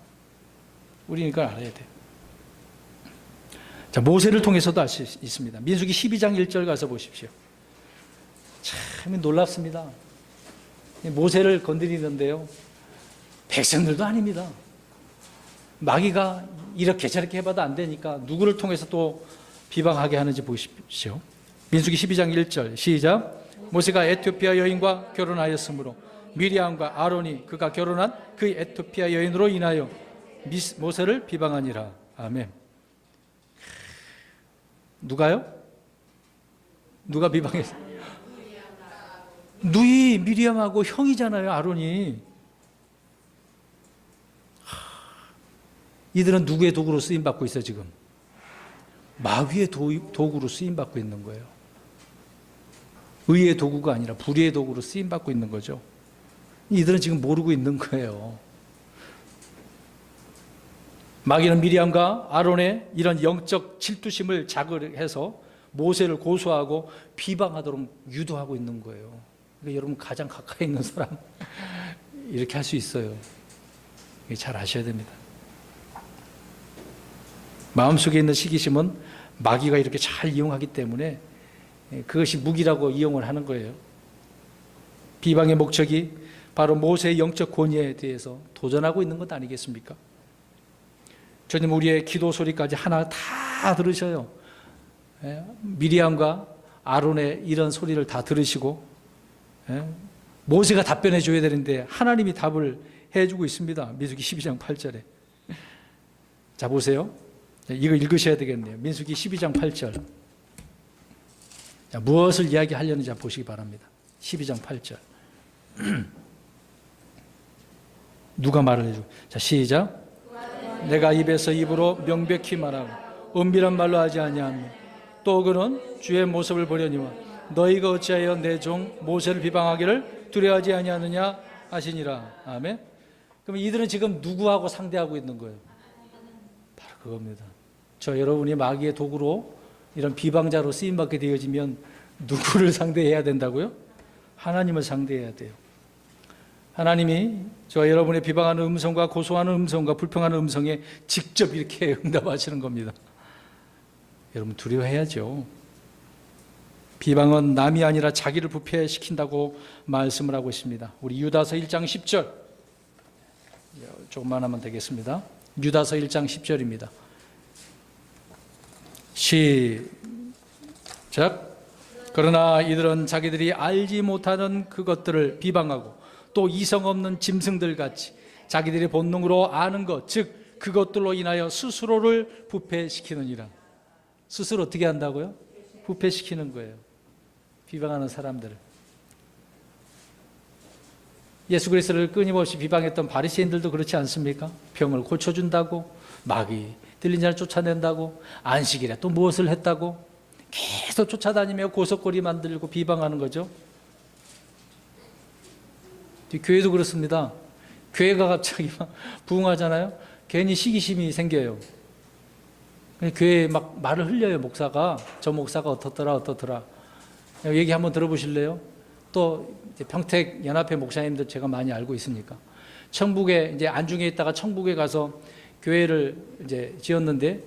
우리는 이걸 알아야 돼요. 자, 모세를 통해서도 알 수 있습니다. 민수기 12장 1절 가서 보십시오. 참 놀랍습니다. 모세를 건드리는데요. 백성들도 아닙니다. 마귀가 이렇게 저렇게 해봐도 안 되니까 누구를 통해서 또 비방하게 하는지 보십시오. 민수기 12장 1절 시작. 모세가 에티오피아 여인과 결혼하였으므로 미리암과 아론이 그가 결혼한 그 에티오피아 여인으로 인하여 모세를 비방하니라. 아멘. 누가요? 누가 비방했어요? 누이 미리암하고 형이잖아요, 아론이. 이들은 누구의 도구로 쓰임받고 있어 지금? 마귀의 도구로 쓰임받고 있는 거예요. 의의 도구가 아니라 불의의 도구로 쓰임받고 있는 거죠. 이들은 지금 모르고 있는 거예요. 마귀는 미리암과 아론의 이런 영적 질투심을 자극해서 모세를 고소하고 비방하도록 유도하고 있는 거예요. 그러니까 여러분 가장 가까이 있는 사람 이렇게 할 수 있어요. 잘 아셔야 됩니다. 마음속에 있는 시기심은 마귀가 이렇게 잘 이용하기 때문에 그것이 무기라고 이용을 하는 거예요. 비방의 목적이 바로 모세의 영적 권위에 대해서 도전하고 있는 것 아니겠습니까? 주님 우리의 기도 소리까지 하나 다 들으셔요. 미리암과 아론의 이런 소리를 다 들으시고 모세가 답변해 줘야 되는데 하나님이 답을 해주고 있습니다. 민수기 12장 8절에. 자 보세요. 이거 읽으셔야 되겠네요. 민수기 12장 8절. 자, 무엇을 이야기하려는지 보시기 바랍니다. 12장 8절. 누가 말을 해줘? 자 시작. 내가 입에서 입으로 명백히 말하고 은밀한 말로 하지 아니하며 또 그는 주의 모습을 보려니와 너희가 어찌하여 내 종 모세를 비방하기를 두려워하지 아니하느냐 하시니라. 아멘. 그럼 이들은 지금 누구하고 상대하고 있는 거예요? 바로 그겁니다. 저 여러분이 마귀의 도구로 이런 비방자로 쓰임받게 되어지면 누구를 상대해야 된다고요? 하나님을 상대해야 돼요. 하나님이 저와 여러분의 비방하는 음성과 고소하는 음성과 불평하는 음성에 직접 이렇게 응답하시는 겁니다. 여러분 두려워해야죠. 비방은 남이 아니라 자기를 부패시킨다고 말씀을 하고 있습니다. 우리 유다서 1장 10절 조금만 하면 되겠습니다. 유다서 1장 10절입니다. 시작. 그러나 이들은 자기들이 알지 못하는 그것들을 비방하고 또 이성 없는 짐승들 같이 자기들이 본능으로 아는 것, 즉 그것들로 인하여 스스로를 부패시키느니라. 스스로 어떻게 한다고요? 부패시키는 거예요. 비방하는 사람들을. 예수 그리스도를 끊임없이 비방했던 바리새인들도 그렇지 않습니까? 병을 고쳐준다고, 마귀 들린 자를 쫓아낸다고, 안식일에 또 무엇을 했다고 계속 쫓아다니며 고속거리 만들고 비방하는 거죠. 교회도 그렇습니다. 교회가 갑자기 막 부흥하잖아요. 괜히 시기심이 생겨요. 교회에 막 말을 흘려요. 목사가. 저 목사가 어떻더라. 얘기 한번 들어보실래요? 또 평택 연합회 목사님들 제가 많이 알고 있으니까 청북에 이제 안중에 있다가 청북에 가서 교회를 이제 지었는데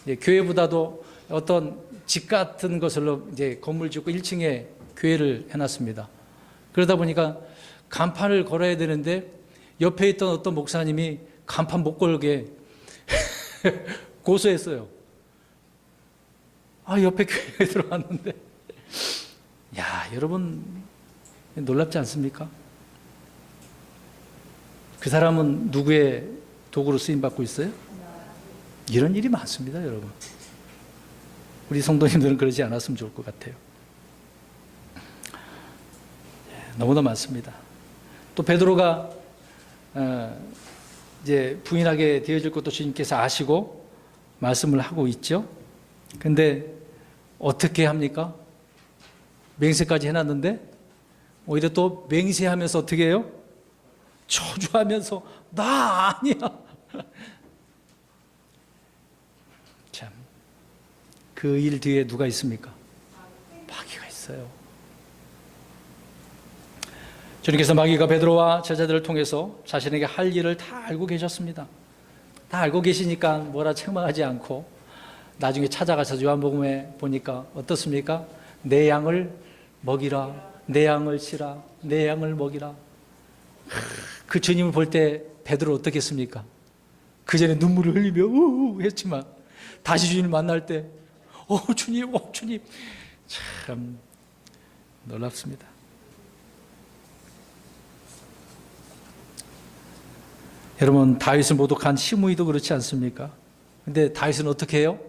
이제 교회보다도 어떤 집 같은 것으로 이제 건물 짓고 1층에 교회를 해놨습니다. 그러다 보니까 간판을 걸어야 되는데 옆에 있던 어떤 목사님이 간판 못 걸게 고소했어요. 옆에 교회에 들어왔는데 야, 여러분 놀랍지 않습니까? 그 사람은 누구의 도구로 쓰임받고 있어요? 이런 일이 많습니다, 여러분. 우리 성도님들은 그러지 않았으면 좋을 것 같아요. 너무나 많습니다. 또 베드로가 이제 부인하게 되어질 것도 주님께서 아시고 말씀을 하고 있죠. 근데 어떻게 합니까? 맹세까지 해놨는데 오히려 또 맹세하면서 어떻게 해요? 저주하면서 나 아니야. 참, 그 일 뒤에 누가 있습니까? 마귀가 있어요. 주님께서 마귀가 베드로와 제자들을 통해서 자신에게 할 일을 다 알고 계셨습니다. 다 알고 계시니까 뭐라 책망하지 않고 나중에 찾아가서 요한복음에 보니까 어떻습니까? 내 양을 먹이라, 내 양을 치라, 내 양을 먹이라. 그 주님을 볼 때 베드로 어떻겠습니까? 그 전에 눈물을 흘리며 했지만 다시 주님을 만날 때 주님, 주님. 참 놀랍습니다. 여러분, 다윗을 모독한 시므이도 그렇지 않습니까? 근데 다윗은 어떻게 해요?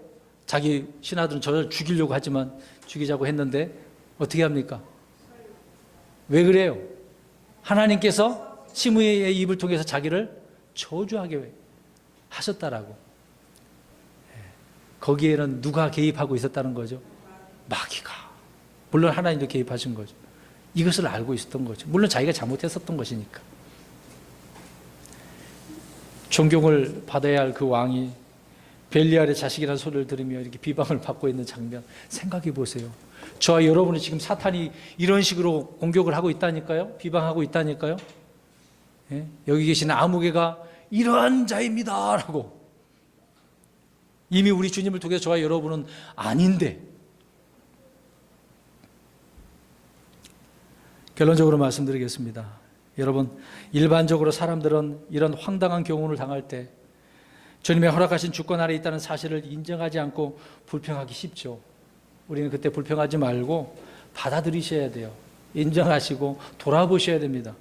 자기 신하들은 저를 죽이려고 하지만 죽이자고 했는데 어떻게 합니까? 왜 그래요? 하나님께서 시므이의 입을 통해서 자기를 저주하게 하셨다라고. 거기에는 누가 개입하고 있었다는 거죠? 마귀가. 물론 하나님도 개입하신 거죠. 이것을 알고 있었던 거죠. 물론 자기가 잘못했었던 것이니까. 존경을 받아야 할 그 왕이 벨리알의 자식이라는 소리를 들으며 이렇게 비방을 받고 있는 장면 생각해 보세요. 저와 여러분은 지금 사탄이 이런 식으로 공격을 하고 있다니까요. 비방하고 있다니까요. 예? 여기 계신 아무개가 이러한 자입니다 라고. 이미 우리 주님을 통해서 저와 여러분은 아닌데. 결론적으로 말씀드리겠습니다. 여러분, 일반적으로 사람들은 이런 황당한 경운을 당할 때 주님의 허락하신 주권 아래 있다는 사실을 인정하지 않고 불평하기 쉽죠. 우리는 그때 불평하지 말고 받아들이셔야 돼요. 인정하시고 돌아보셔야 됩니다.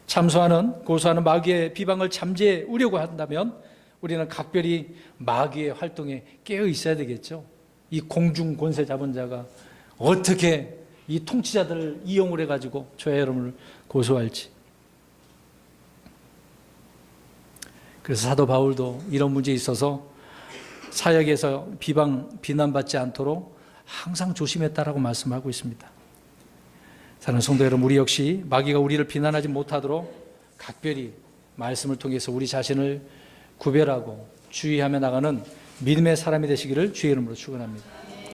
참소하는, 고소하는 마귀의 비방을 잠재우려고 한다면 우리는 각별히 마귀의 활동에 깨어 있어야 되겠죠. 이 공중 권세 잡은 자가 어떻게 이 통치자들을 이용을 해가지고 저와 여러분을 고소할지. 그래서 사도 바울도 이런 문제에 있어서 사역에서 비난받지 않도록 항상 조심했다라고 말씀하고 있습니다. 사랑하는 성도 여러분, 우리 역시 마귀가 우리를 비난하지 못하도록 각별히 말씀을 통해서 우리 자신을 구별하고 주의하며 나가는 믿음의 사람이 되시기를 주의 이름으로 축원합니다.